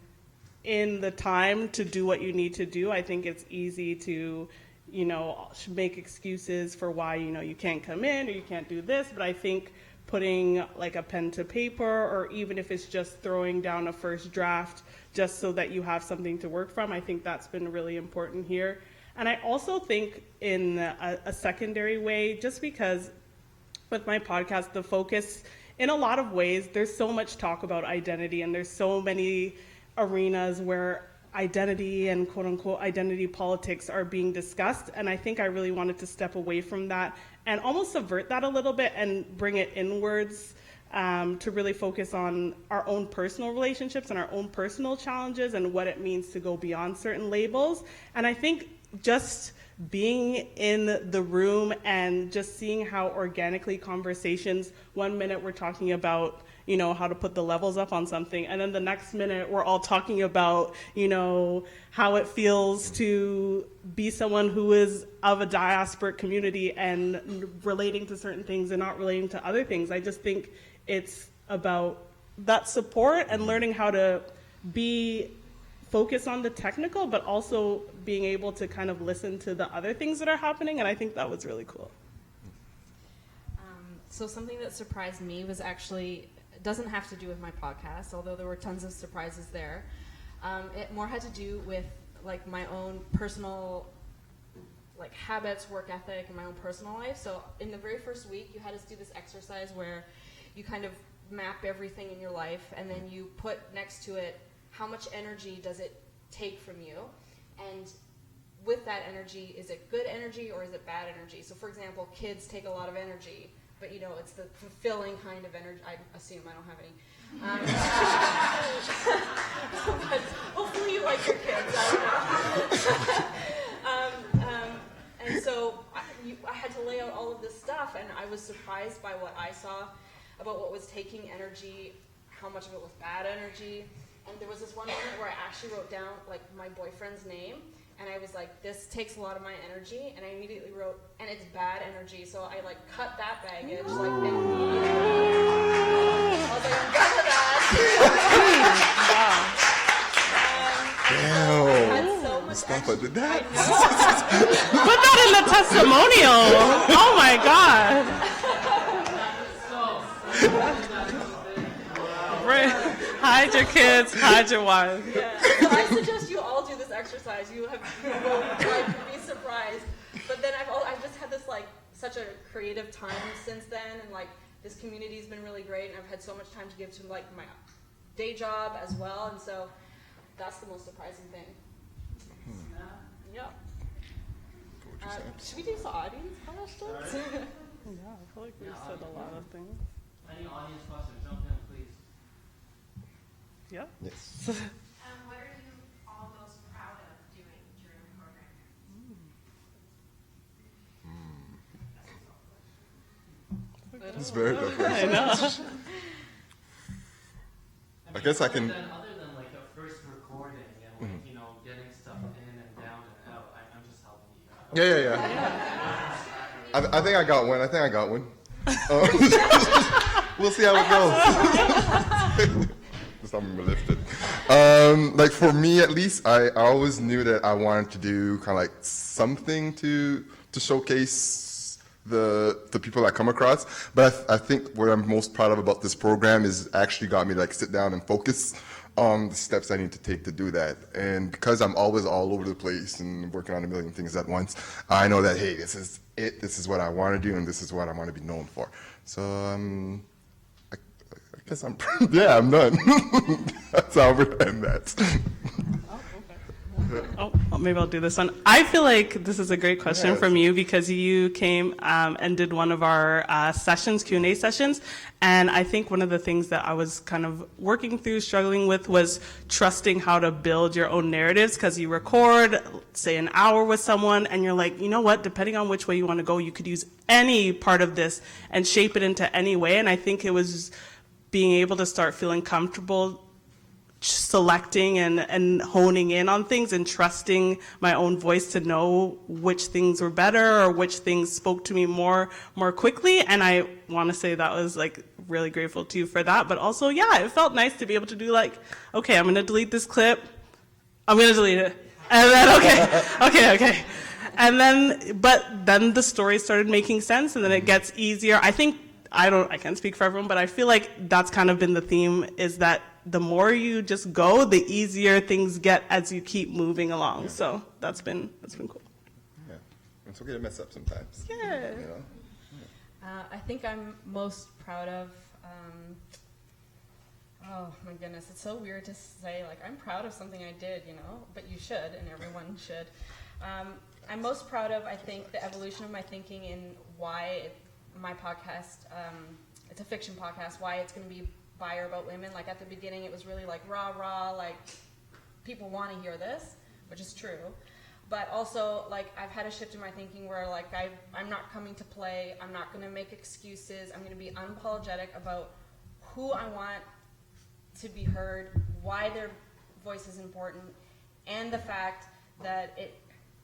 in the time to do what you need to do. I think it's easy to, you know, make excuses for why, you know, you can't come in or you can't do this, but I think putting like a pen to paper, or even if it's just throwing down a first draft just so that you have something to work from, I think that's been really important here. And I also think in a secondary way, just because with my podcast, the focus in a lot of ways, there's so much talk about identity, and there's so many arenas where identity and quote unquote identity politics are being discussed. And I think I really wanted to step away from that and almost subvert that a little bit and bring it inwards, to really focus on our own personal relationships and our own personal challenges and what it means to go beyond certain labels. And I think just being in the room and just seeing how organically conversations, 1 minute we're talking about, you know, how to put the levels up on something, and then the next minute we're all talking about, you know, how it feels to be someone who is of a diasporic community and relating to certain things and not relating to other things. I just think it's about that support and learning how to be focus on the technical, but also being able to kind of listen to the other things that are happening, and I think that was really cool. So something that surprised me was actually, it doesn't have to do with my podcast, although there were tons of surprises there. It more had to do with like my own personal like habits, work ethic, and my own personal life. So in the very first week, you had us do this exercise where you kind of map everything in your life, and then you put next to it how much energy does it take from you, and with that energy, is it good energy or is it bad energy? So for example, kids take a lot of energy, but you know, it's the fulfilling kind of energy. I assume, I don't have any. But hopefully you like your kids, I don't know. And so I had to lay out all of this stuff, and I was surprised by what I saw about what was taking energy, how much of it was bad energy. And there was this one moment where I actually wrote down like my boyfriend's name, and I was like, this takes a lot of my energy, and I immediately wrote, and it's bad energy, so I like cut that baggage, like immediately. I was like, I'm done with that. Damn. I had so much Stop it with that. Put that in the testimonial. Oh my God. Hide your kids, hide your wife. Yeah. So I suggest you all do this exercise. You will like be surprised. But then I've just had this like such a creative time since then, and like this community's been really great, and I've had so much time to give to like my day job as well, and so that's the most surprising thing. Yeah. Should we do some audience questions? Yeah, I feel like we've said a lot of things. Any audience questions? Jump in, please. Yeah. Yes. What are you all most proud of doing during the program? It's very different. I know. I guess I can. Other than like a first recording and like, you know, getting stuff in and down and out, I'm just helping you out. Yeah. I think I got one. We'll see how it goes. Just I'm lifted. Like for me at least, I always knew that I wanted to do kind of like something to showcase the people I come across. But I think what I'm most proud of about this program is actually got me to like sit down and focus on the steps I need to take to do that. And because I'm always all over the place and working on a million things at once, I know that, hey, this is it. This is what I want to do, and this is what I want to be known for. So I guess I'm I'm done. That's how we're end that. Oh, maybe I'll do this one. I feel like this is a great question from you because you came and did one of our sessions, Q&A sessions, and I think one of the things that I was kind of working through, struggling with, was trusting how to build your own narratives, because you record, say, an hour with someone, and you're like, you know what, depending on which way you want to go, you could use any part of this and shape it into any way, and I think it was being able to start feeling comfortable selecting and honing in on things and trusting my own voice to know which things were better or which things spoke to me more quickly. And I want to say that was like really grateful to you for that. But also, yeah, it felt nice to be able to do like, okay, I'm going to delete this clip. I'm going to delete it. And then, okay. And then, but then the story started making sense, and then it gets easier. I think, I can't speak for everyone, but I feel like that's kind of been the theme, is that the more you just go, the easier things get as you keep moving along. Yeah. So that's been cool. Yeah, it's okay to mess up sometimes. Yeah. You know? I think I'm most proud of, oh my goodness, it's so weird to say, like, I'm proud of something I did, you know, but you should, and everyone should. I'm most proud of, I think, the evolution of my thinking in why my podcast, it's a fiction podcast, why it's going to be by or about women. Like, at the beginning, it was really like rah, like, people want to hear this, which is true. But also, like, I've had a shift in my thinking where, like, I'm not coming to play, I'm not going to make excuses, I'm going to be unapologetic about who I want to be heard, why their voice is important, and the fact that it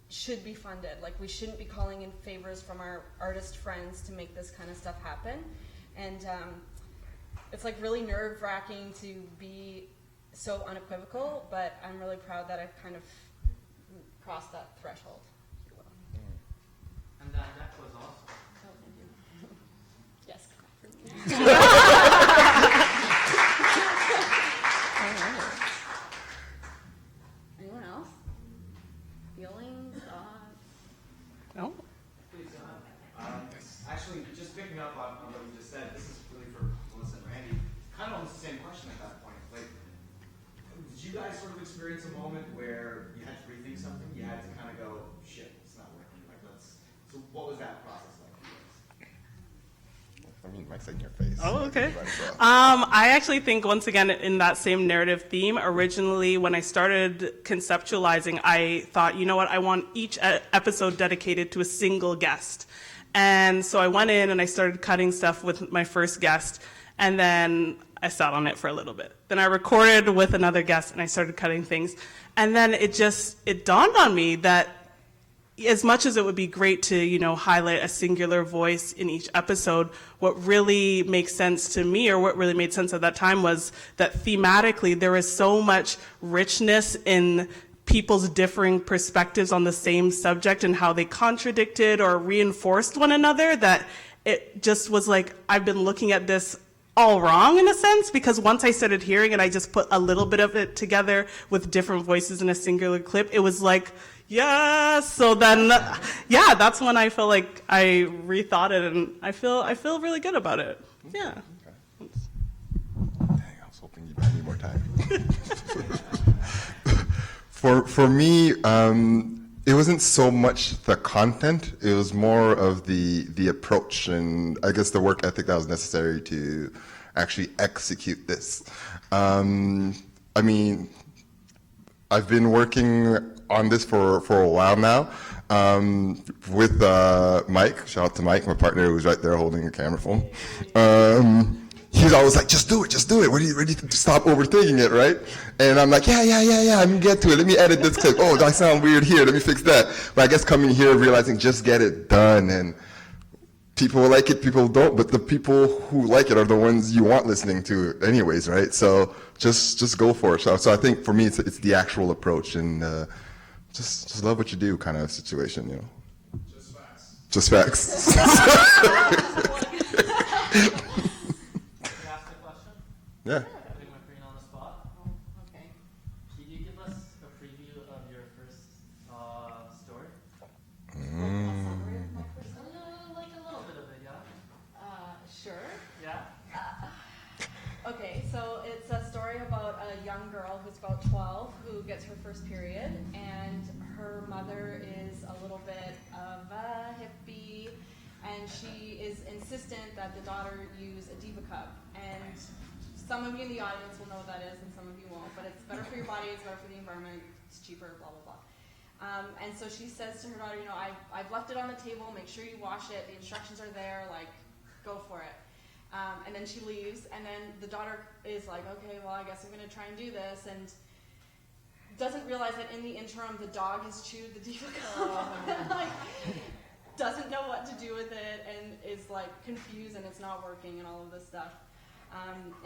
should be funded. Like, we shouldn't be calling in favors from our artist friends to make this kind of stuff happen. And it's like really nerve-wracking to be so unequivocal, but I'm really proud that I've kind of crossed that threshold. And that was awesome. Oh, thank you. Yes, clap for me. Anyone else? Feelings, thoughts? No? Actually, just picking up on what you just said, this is really for Melissa and Randy. Kind of almost the same question at that point. Like, did you guys sort of experience a moment where you had to rethink something? You had to kind of go, shit, it's not working. Like, so what was that process like for you guys? I mean, Mike's in your face. Oh, okay. I actually think, once again, in that same narrative theme, originally when I started conceptualizing, I thought, you know what, I want each episode dedicated to a single guest. And so I went in and I started cutting stuff with my first guest, and then I sat on it for a little bit. Then I recorded with another guest and I started cutting things. And then it dawned on me that as much as it would be great to, you know, highlight a singular voice in each episode, what really makes sense to me, or what really made sense at that time, was that thematically there is so much richness in people's differing perspectives on the same subject and how they contradicted or reinforced one another, that it just was like, I've been looking at this all wrong in a sense, because once I started hearing it, I just put a little bit of it together with different voices in a singular clip. It was like, yes. So then, yeah, that's when I felt like I rethought it, and I feel really good about it. Yeah. Okay. Dang, I was hoping you'd buy me more time. For me, it wasn't so much the content, it was more of the approach and I guess the work ethic that was necessary to actually execute this. I mean, I've been working on this for a while now with Mike. Shout out to Mike, my partner, who's right there holding a camera phone. He's always like, just do it. What do you stop overthinking it, right? And I'm like, yeah, let me get to it. Let me edit this clip. Oh, I sound weird here. Let me fix that. But I guess coming here, realizing just get it done. And people like it, people don't, but the people who like it are the ones you want listening to it anyways, right? So just go for it. So I think for me, it's the actual approach and just love what you do kind of situation, you know. Just facts. Can I ask a question? Yeah. Putting my brain on the spot. Okay. Can you give us a preview of your first story? Like a little bit of it, yeah? Sure. Yeah? Okay, so it's a story about a young girl who's about 12 who gets her first period, and her mother is a little bit of a hippie, and she is insistent that the daughter use a diva cup. And some of you in the audience will know what that is, and some of you won't, but it's better for your body, it's better for the environment, it's cheaper, blah, blah, blah. And so she says to her daughter, I've left it on the table, make sure you wash it, the instructions are there, like, go for it. And then she leaves, and then the daughter is like, okay, well, I guess I'm going to try and do this, and doesn't realize that in the interim, the dog has chewed the diva cup, like, doesn't know what to do with it, and is, like, confused, and it's not working, and all of this stuff.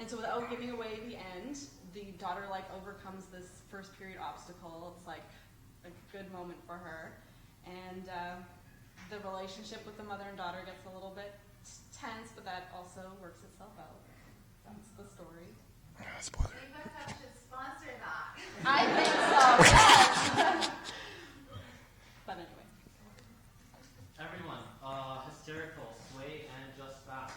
And so without giving away the end, the daughter, like, overcomes this first period obstacle. It's, like, a good moment for her. And the relationship with the mother and daughter gets a little bit tense, but that also works itself out. That's the story. Spoiler. Livenow should sponsor that. I think so, yes. But anyway. Everyone, hysterical, sway, and just fast.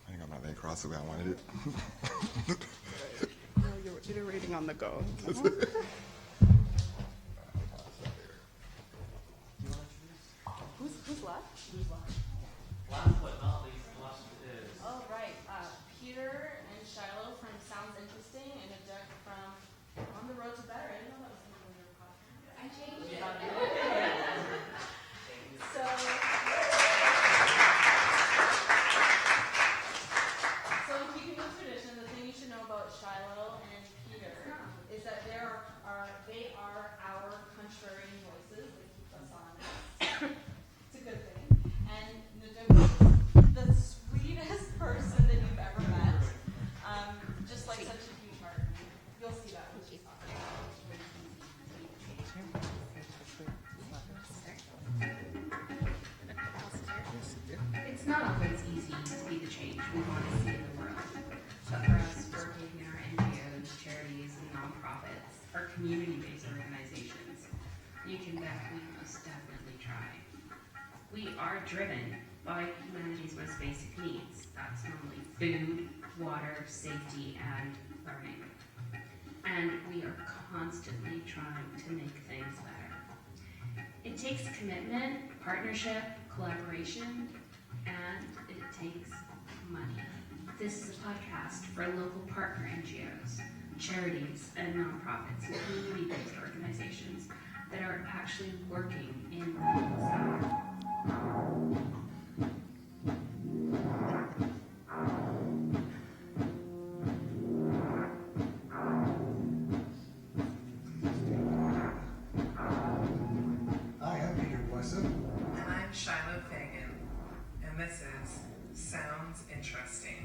I think I'm not very cross the way I wanted it. No, you're iterating on the go. Who's left? Who's last? Last but not least, last is. Oh, right. Peter and Shiloh from Sounds Interesting, and a deck from On the Road to Better. I didn't know that was something we were podcast. I changed it. So in keeping with tradition, the thing you should know about Shiloh and Peter is that they are our contrary voices. They keep us honest. It's a good thing. And Nadoka is the sweetest person that you've ever met. Just like such a huge heart. You'll see that when she's talking. It's not always easy to be the change we want to see in the world. But for us working in our NGOs, charities, and nonprofits, or community-based organizations, you can bet we most definitely try. We are driven by humanity's most basic needs. That's normally food, water, safety, and learning. And we are constantly trying to make things better. It takes commitment, partnership, collaboration, and it takes money. This is a podcast for local partner NGOs, charities, and nonprofits, and community-based organizations that are actually working in people's lives. Hi, I'm Peter Wesson. And I'm Shiloh Fagan, and this is Sounds Interesting.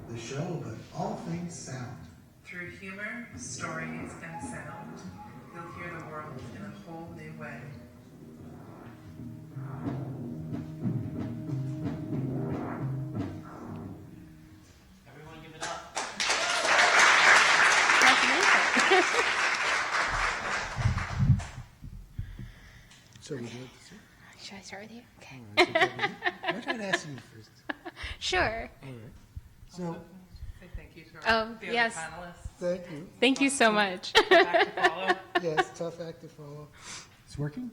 The show about all things sound. Through humor, stories, and sound, you'll hear the world in a whole new way. Everyone give it up. So would you like to see? Should I start with you? Okay. Why don't I ask you first? Sure. All right. So, Say thank you to our the yes. other panelists. thank you. Thank you so much. Tough act to follow. Yes, tough act to follow. It's working?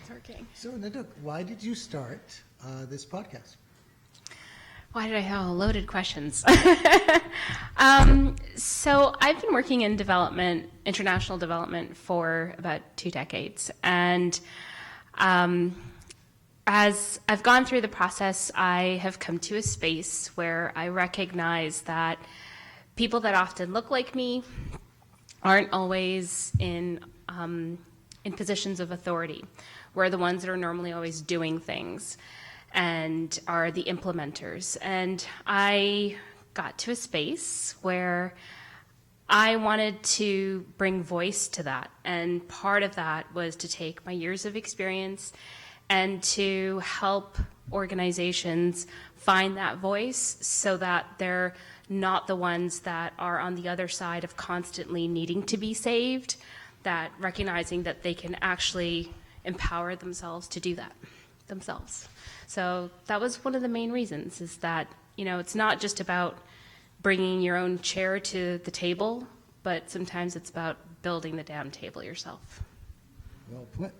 It's working. So, Naduk, why did you start this podcast? Why did I have loaded questions? So I've been working in development, international development, for about 2 decades. And as I've gone through the process, I have come to a space where I recognize that people that often look like me aren't always in positions of authority. We're the ones that are normally always doing things and are the implementers. And I got to a space where I wanted to bring voice to that. And part of that was to take my years of experience and to help organizations find that voice so that they're not the ones that are on the other side of constantly needing to be saved, that recognizing that they can actually empower themselves to do that themselves. So that was one of the main reasons, is that, you know, it's not just about bringing your own chair to the table, but sometimes it's about building the damn table yourself. Well put.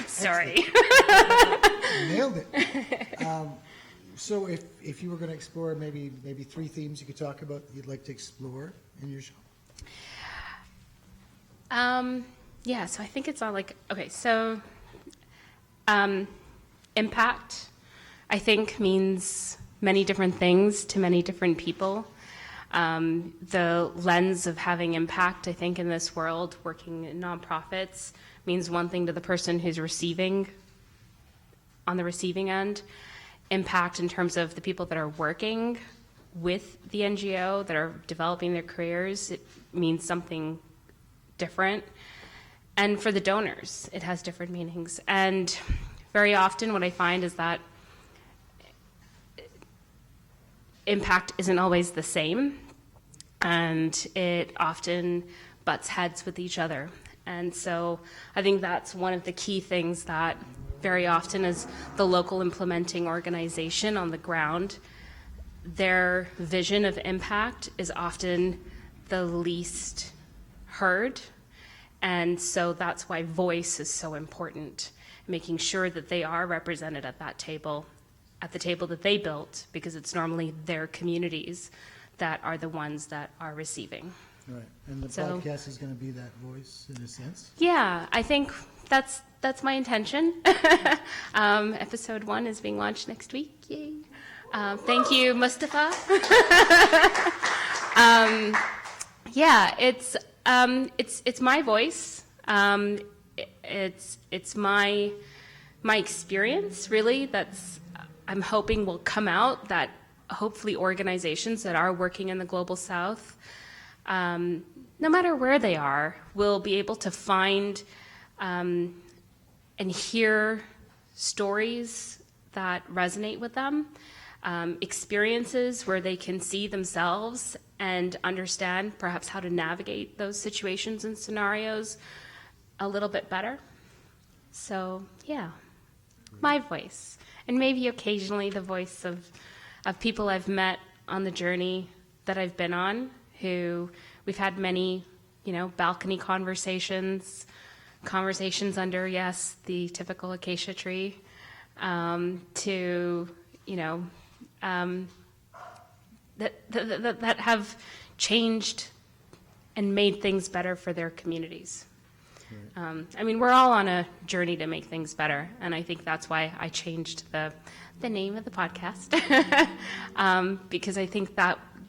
Sorry. Nailed it. So if you were going to explore maybe 3 themes you could talk about that you'd like to explore in your show. Yeah, so I think it's all like, okay, so impact, I think, means many different things to many different people. The lens of having impact, I think, in this world, working in nonprofits, means one thing to the person who's receiving, on the receiving end. Impact in terms of the people that are working with the NGO, that are developing their careers, it means something different. And for the donors, it has different meanings. And very often what I find is that impact isn't always the same, and it often butts heads with each other. And so I think that's one of the key things that very often as the local implementing organization on the ground, their vision of impact is often the least heard. And so that's why voice is so important, making sure that they are represented at that table, at the table that they built, because it's normally their communities that are the ones that are receiving. Right, and the podcast is going to be that voice in a sense? Yeah, I think that's my intention. Episode 1 is being launched next week. Yay. Thank you, Mustafa. Yeah, it's my voice. It's my experience, really, that's I'm hoping will come out, that hopefully organizations that are working in the Global South, no matter where they are, will be able to find and hear stories that resonate with them, experiences where they can see themselves and understand perhaps how to navigate those situations and scenarios a little bit better. So, yeah, my voice. And maybe occasionally the voice of people I've met on the journey that I've been on, who we've had many, balcony conversations under, yes, the typical acacia tree, to, that have changed and made things better for their communities. We're all on a journey to make things better, and I think that's why I changed the name of the podcast, because I think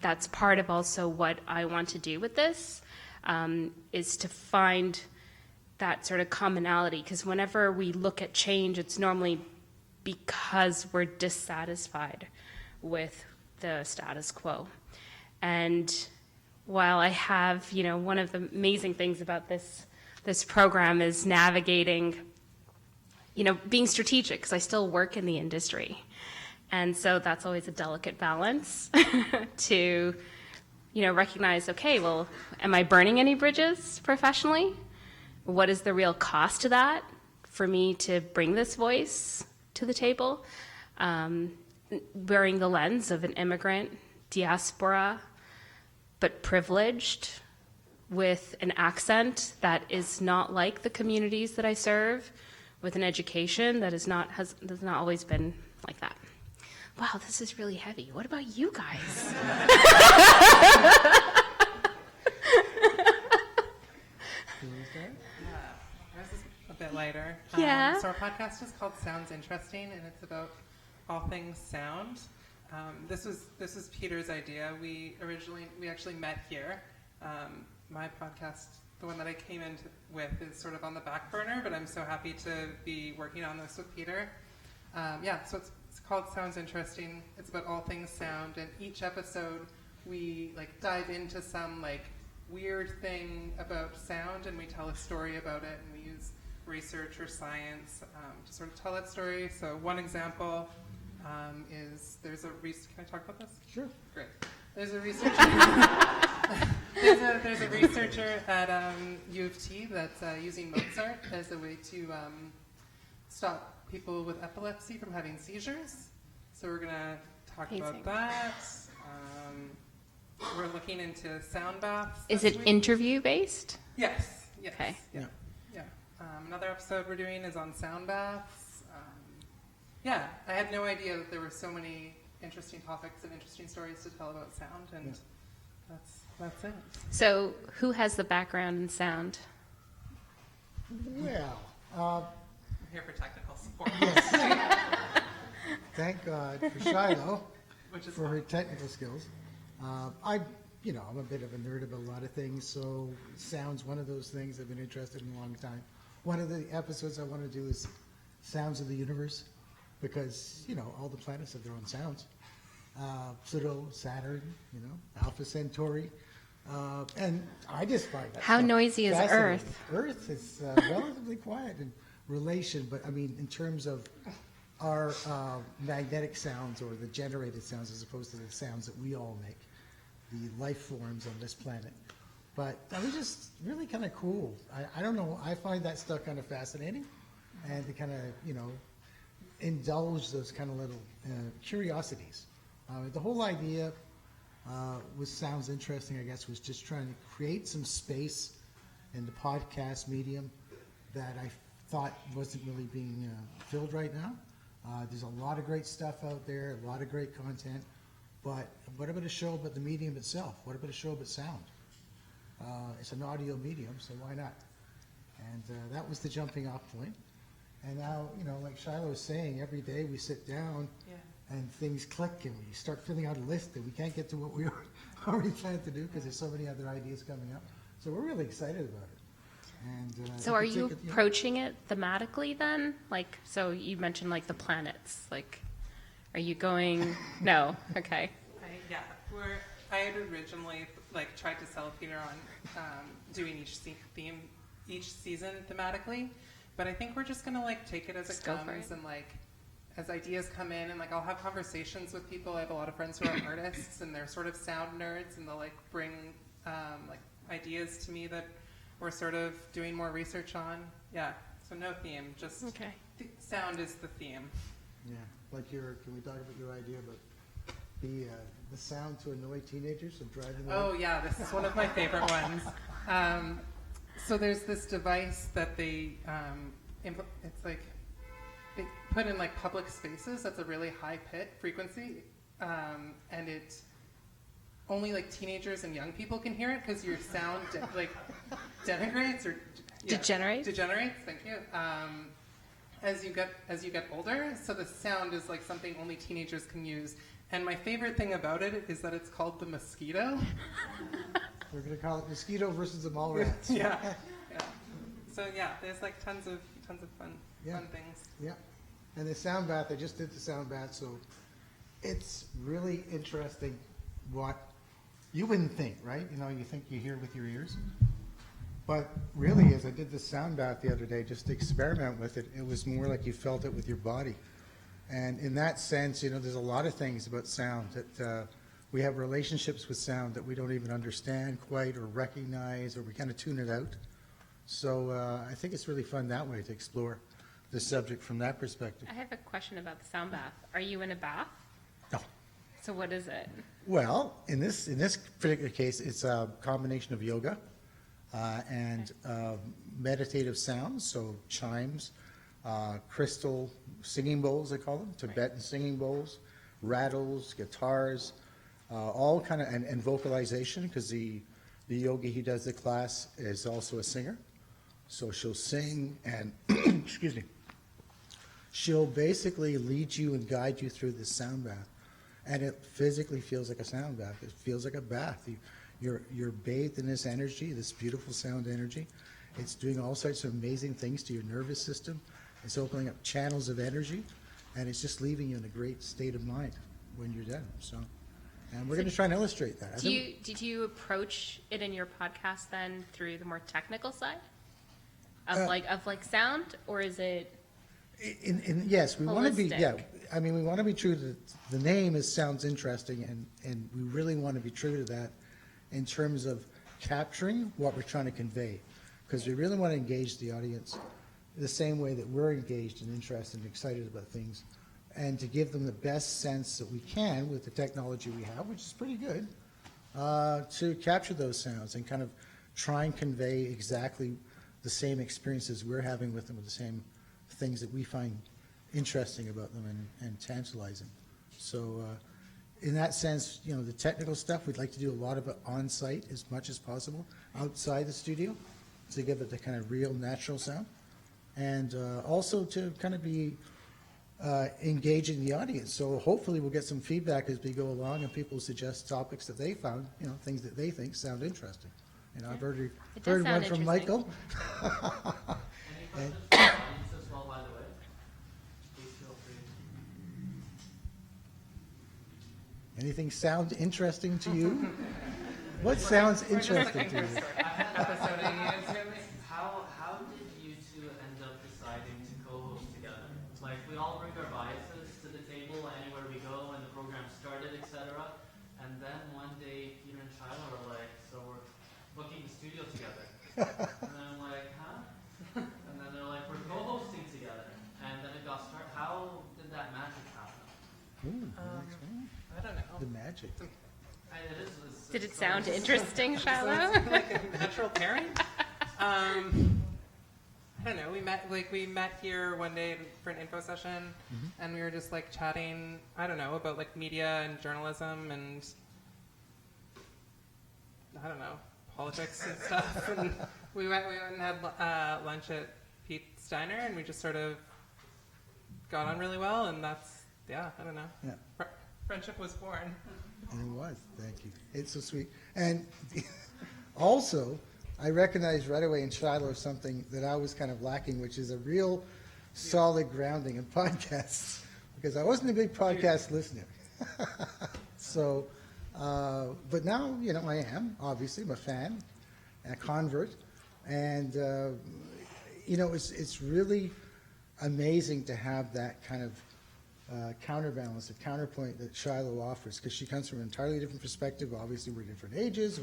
that's part of also what I want to do with this, is to find that sort of commonality, because whenever we look at change, it's normally because we're dissatisfied with the status quo. And while I have, one of the amazing things about this program is navigating, being strategic, because I still work in the industry. And so that's always a delicate balance to, recognize, okay, well, am I burning any bridges professionally? What is the real cost to that for me to bring this voice to the table? Wearing the lens of an immigrant, diaspora, but privileged, with an accent that is not like the communities that I serve, with an education that has not always been like that. Wow, this is really heavy. What about you guys? Ours is a bit lighter. Yeah. So our podcast is called Sounds Interesting, and it's about all things sound. This was Peter's idea. We actually met here. My podcast, the one that I came in with, is sort of on the back burner, but I'm so happy to be working on this with Peter. So it's called Sounds Interesting. It's about all things sound, and each episode we dive into some weird thing about sound, and we tell a story about it, and we use research or science to sort of tell that story. So one example is can I talk about this? Sure. Great. There's a researcher. there's a researcher at U of T that's using Mozart as a way to stop people with epilepsy from having seizures. So we're gonna talk about that. We're looking into sound baths. Is it interview based? Yes. Okay. Yeah. Another episode we're doing is on sound baths. I had no idea that there were so many interesting topics and interesting stories to tell about sound, and that's it. So who has the background in sound? Well, I'm here for technical support. Yes. Thank God for Shiloh for her technical skills. I'm a bit of a nerd about a lot of things, so sound's one of those things I've been interested in a long time. One of the episodes I want to do is Sounds of the Universe, because, all the planets have their own sounds. Pluto, Saturn, Alpha Centauri. And I just find that How stuff noisy is fascinating. Earth? Earth is relatively quiet in relation, but I mean, in terms of our magnetic sounds or the generated sounds as opposed to the sounds that we all make, the life forms on this planet. But that was just really kind of cool. I don't know, I find that stuff kind of fascinating, and to kind of, indulge those kind of little curiosities. The whole idea sounds interesting, I guess, was just trying to create some space in the podcast medium that I thought wasn't really being filled right now. There's a lot of great stuff out there, a lot of great content, but what about a show about the medium itself? What about a show about sound? It's an audio medium, so why not? And that was the jumping off point. And now, like Shiloh was saying, every day we sit down and things click and we start filling out a list and we can't get to what we already planned to do because there's so many other ideas coming up. So we're really excited about it. And So are you approaching it thematically then? So you mentioned the planets. Are you going? No. Okay. I had originally tried to sell Peter on doing each season thematically, but I think we're just gonna take it as it comes, and as ideas come in, and I'll have conversations with people. I have a lot of friends who are artists, and they're sort of sound nerds, and they'll bring ideas to me that we're sort of doing more research on. So no theme, just sound is the theme. Yeah, can we talk about your idea about the sound to annoy teenagers and drive them away? Oh yeah, this is one of my favorite ones. So there's this device that they they put in public spaces. That's a really high frequency, and it only teenagers and young people can hear it because your sound denigrates or degenerates. Thank you. As you get older, so the sound is something only teenagers can use. And my favorite thing about it is that it's called the mosquito. We're going to call it mosquito versus the mall rats. Yeah. So there's tons of fun things. Yeah. And the sound bath, I just did the sound bath, so it's really interesting what you wouldn't think, right? You think you hear with your ears. But really, as I did the sound bath the other day, just to experiment with it, it was more like you felt it with your body. And in that sense, there's a lot of things about sound that we have relationships with sound that we don't even understand quite or recognize, or we kind of tune it out. So I think it's really fun that way to explore the subject from that perspective. I have a question about the sound bath. Are you in a bath? No. So what is it? Well, in this particular case, it's a combination of yoga and meditative sounds, so chimes, crystal singing bowls, they call them, Tibetan singing bowls, rattles, guitars, all kind of, and vocalization, because the yogi who does the class is also a singer. So she'll sing and, excuse me, she'll basically lead you and guide you through this sound bath. and it physically feels like a sound bath. It feels like a bath. You're bathed in this energy, this beautiful sound energy. It's doing all sorts of amazing things to your nervous system. It's opening up channels of energy, and it's just leaving you in a great state of mind when you're done. So, and we're going to try and illustrate that. Did you approach it in your podcast then through the more technical side of like sound, or is it? Yes, we want to be. holistic? Yeah, I mean, we want to be true to the name. Sounds interesting, and we really want to be true to that in terms of capturing what we're trying to convey, because we really want to engage the audience the same way that we're engaged and interested and excited about things, and to give them the best sense that we can with the technology we have, which is pretty good, to capture those sounds and kind of try and convey exactly the same experiences we're having with them, with the same things that we find interesting about them and tantalizing. So in that sense, you know, the technical stuff, we'd like to do a lot of it on site as much as possible, outside the studio, to give it the kind of real natural sound. And also to kind of be engaging the audience. So hopefully we'll get some feedback as we go along, and people suggest topics that they found, you know, things that they think sound interesting. You know, I've already heard one from Michael. Any questions from the audience as well, by the way? Please feel free. Anything sound interesting to you? What sounds interesting to you? How did you two end up deciding to co-host together? Like, we all bring our biases to the table anywhere we go, when the program started, etc. And then one day, Peter and Shiloh were like, so we're booking the studio together. And then I'm like, huh? And then they're like, we're co-hosting together. And then it got started. How did that magic happen? Ooh, I don't know. the magic. Did it sound interesting, Shiloh? Like a natural pairing? I don't know. We met here one day for an info session, and we were just like chatting. I don't know, about like media and journalism and I don't know, politics and stuff. And we went and had lunch at Pete's Diner, and we just sort of got on really well. And that's I don't know. Yeah. Friendship was born. And it was. Thank you. It's so sweet. And also, I recognized right away in Shiloh something that I was kind of lacking, which is a real solid grounding in podcasts, because I wasn't a big podcast listener. So, but now, you know, I am. Obviously, I'm a fan, a convert, and you know, it's really amazing to have that kind of counterbalance, a counterpoint that Shiloh offers, because she comes from an entirely different perspective. Obviously, we're different ages,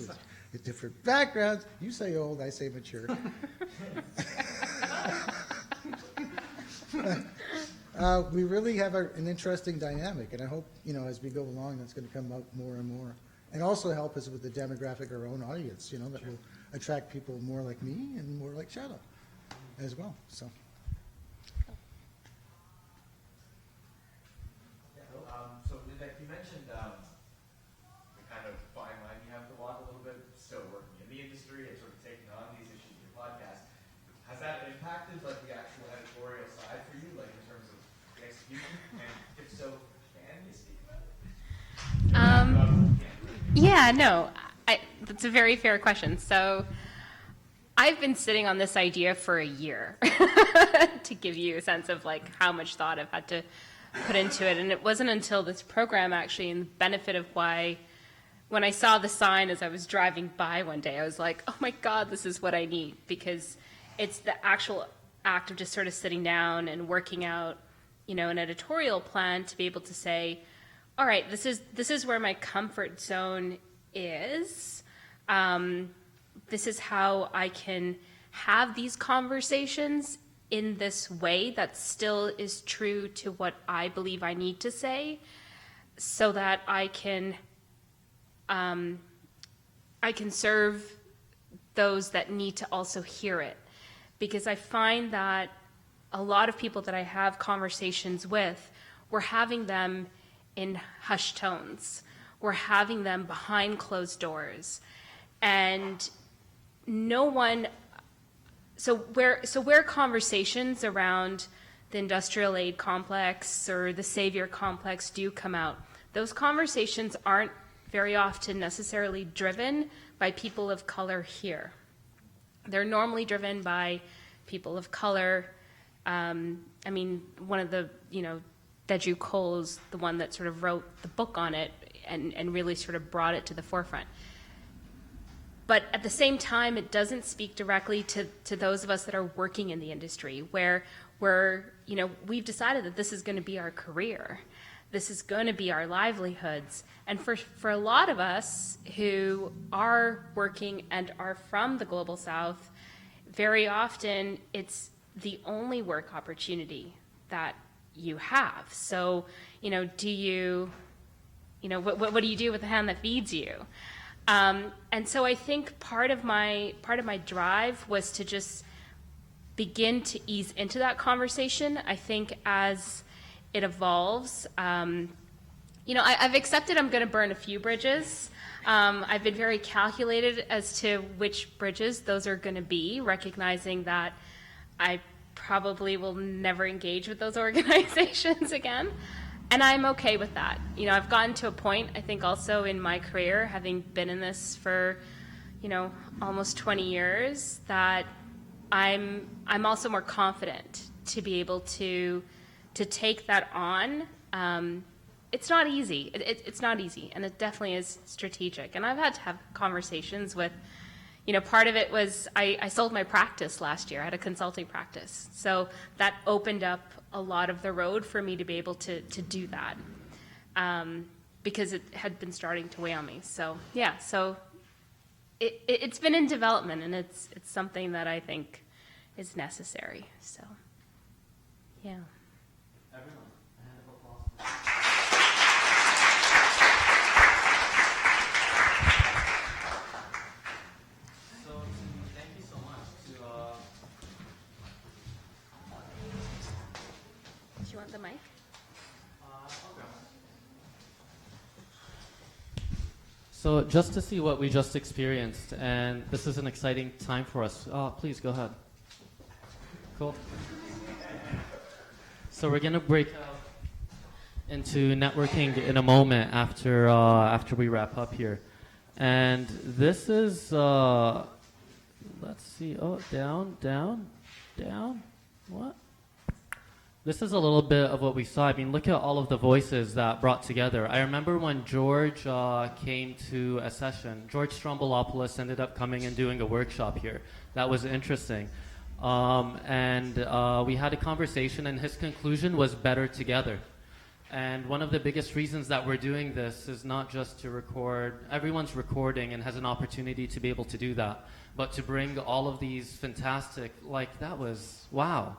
with different backgrounds. You say old, I say mature. We really have an interesting dynamic, and I hope, you know, as we go along, that's going to come out more and more, and also help us with the demographic of our own audience. You know, that will attract people more like me and more like Shiloh as well. So. So Vivek, you mentioned the kind of fine line you have to walk a little bit, still working in the industry and sort of taking on these issues in your podcast. Has that impacted like the actual editorial side for you, like in terms of the execution? And if so, can you speak about it? Yeah, no, that's a very fair question. So I've been sitting on this idea for a year to give you a sense of like how much thought I've had to put into it. And it wasn't until this program actually, and the benefit of why, when I saw the sign as I was driving by one day, I was like, oh my God, this is what I need, because it's the actual act of just sort of sitting down and working out, you know, an editorial plan to be able to say, all right, this is where my comfort zone is. This is how I can have these conversations in this way that still is true to what I believe I need to say, so that I can serve those that need to also hear it. Because I find that a lot of people that I have conversations with, we're having them in hushed tones. We're having them behind closed doors. And no one, so where conversations around the industrial aid complex or the savior complex do come out, those conversations aren't very often necessarily driven by people of color here. They're normally driven by people of color. I mean, one of the, Deju Cole's the one that sort of wrote the book on it and really sort of brought it to the forefront. But at the same time, it doesn't speak directly to those of us that are working in the industry, where we've decided that this is going to be our career. This is going to be our livelihoods. And for a lot of us who are working and are from the Global South, very often it's the only work opportunity that you have. So, what do you do with the hand that feeds you? And so I think part of my drive was to just begin to ease into that conversation. I think as it evolves, I've accepted I'm going to burn a few bridges. I've been very calculated as to which bridges those are going to be, recognizing that I probably will never engage with those organizations again. And I'm okay with that. I've gotten to a point, I think also in my career, having been in this for, almost 20 years, that I'm also more confident to be able to take that on. It's not easy. It's not easy, and it definitely is strategic. And I've had to have conversations with, part of it was I sold my practice last year. I had a consulting practice. So that opened up a lot of the road for me to be able to do that, because it had been starting to weigh on me. So yeah, so it's been in development, and it's something that I think is necessary. So yeah. Everyone, a hand of applause. So thank you so much to. Do you want the mic? Okay. So just to see what we just experienced, and this is an exciting time for us. Please go ahead. Cool. So we're gonna break out into networking in a moment after we wrap up here, and this is let's see. Oh, down. What? This is a little bit of what we saw. I mean, look at all of the voices that brought together. I remember when George came to a session. George Strombolopoulos ended up coming and doing a workshop here. That was interesting. And we had a conversation, and his conclusion was better together. And one of the biggest reasons that we're doing this is not just to record. Everyone's recording and has an opportunity to be able to do that, but to bring all of these fantastic, that was, wow.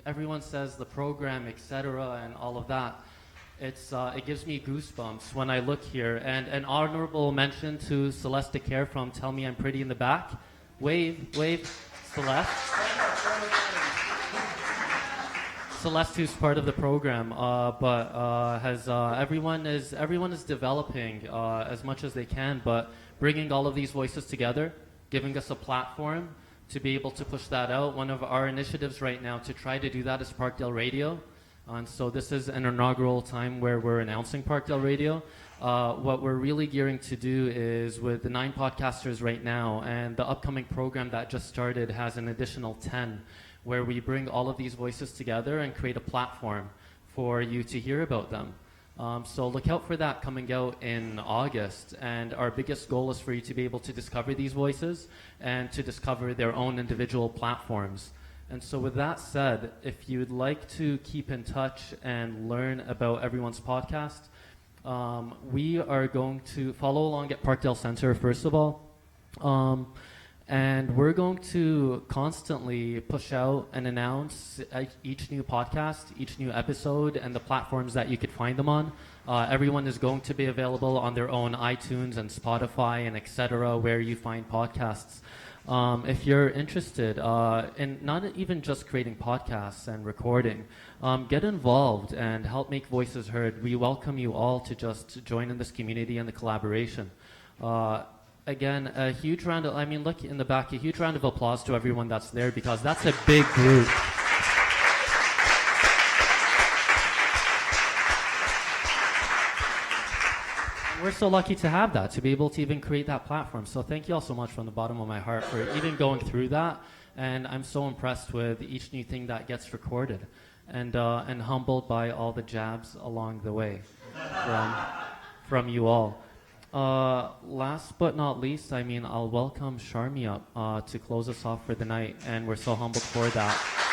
Everyone says the program, etc., and all of that. It gives me goosebumps when I look here. And an honorable mention to Celeste Care from Tell Me I'm Pretty in the back. Wave, Celeste. Celeste, who's part of the program, but everyone is developing as much as they can, but bringing all of these voices together, giving us a platform to be able to push that out. One of our initiatives right now to try to do that is Parkdale Radio. And so this is an inaugural time where we're announcing Parkdale Radio. What we're really gearing to do is with the 9 podcasters right now, and the upcoming program that just started has an additional 10, where we bring all of these voices together and create a platform for you to hear about them. So look out for that coming out in August, and our biggest goal is for you to be able to discover these voices and to discover their own individual platforms. And so with that said, if you'd like to keep in touch and learn about everyone's podcast, we are going to follow along at Parkdale Centre first of all, and we're going to constantly push out and announce each new podcast, each new episode, and the platforms that you could find them on. Everyone is going to be available on their own iTunes and Spotify and etc., where you find podcasts. If you're interested in not even just creating podcasts and recording, get involved and help make voices heard. We welcome you all to just join in this community and the collaboration. Again, a huge round of, look in the back, a huge round of applause to everyone that's there, because that's a big group. we're so lucky to have that, to be able to even create that platform. So thank you all so much from the bottom of my heart for even going through that. And I'm so impressed with each new thing that gets recorded, and humbled by all the jabs along the way from you all. Last but not least, I mean, I'll welcome Charmie up to close us off for the night, and we're so humbled for that.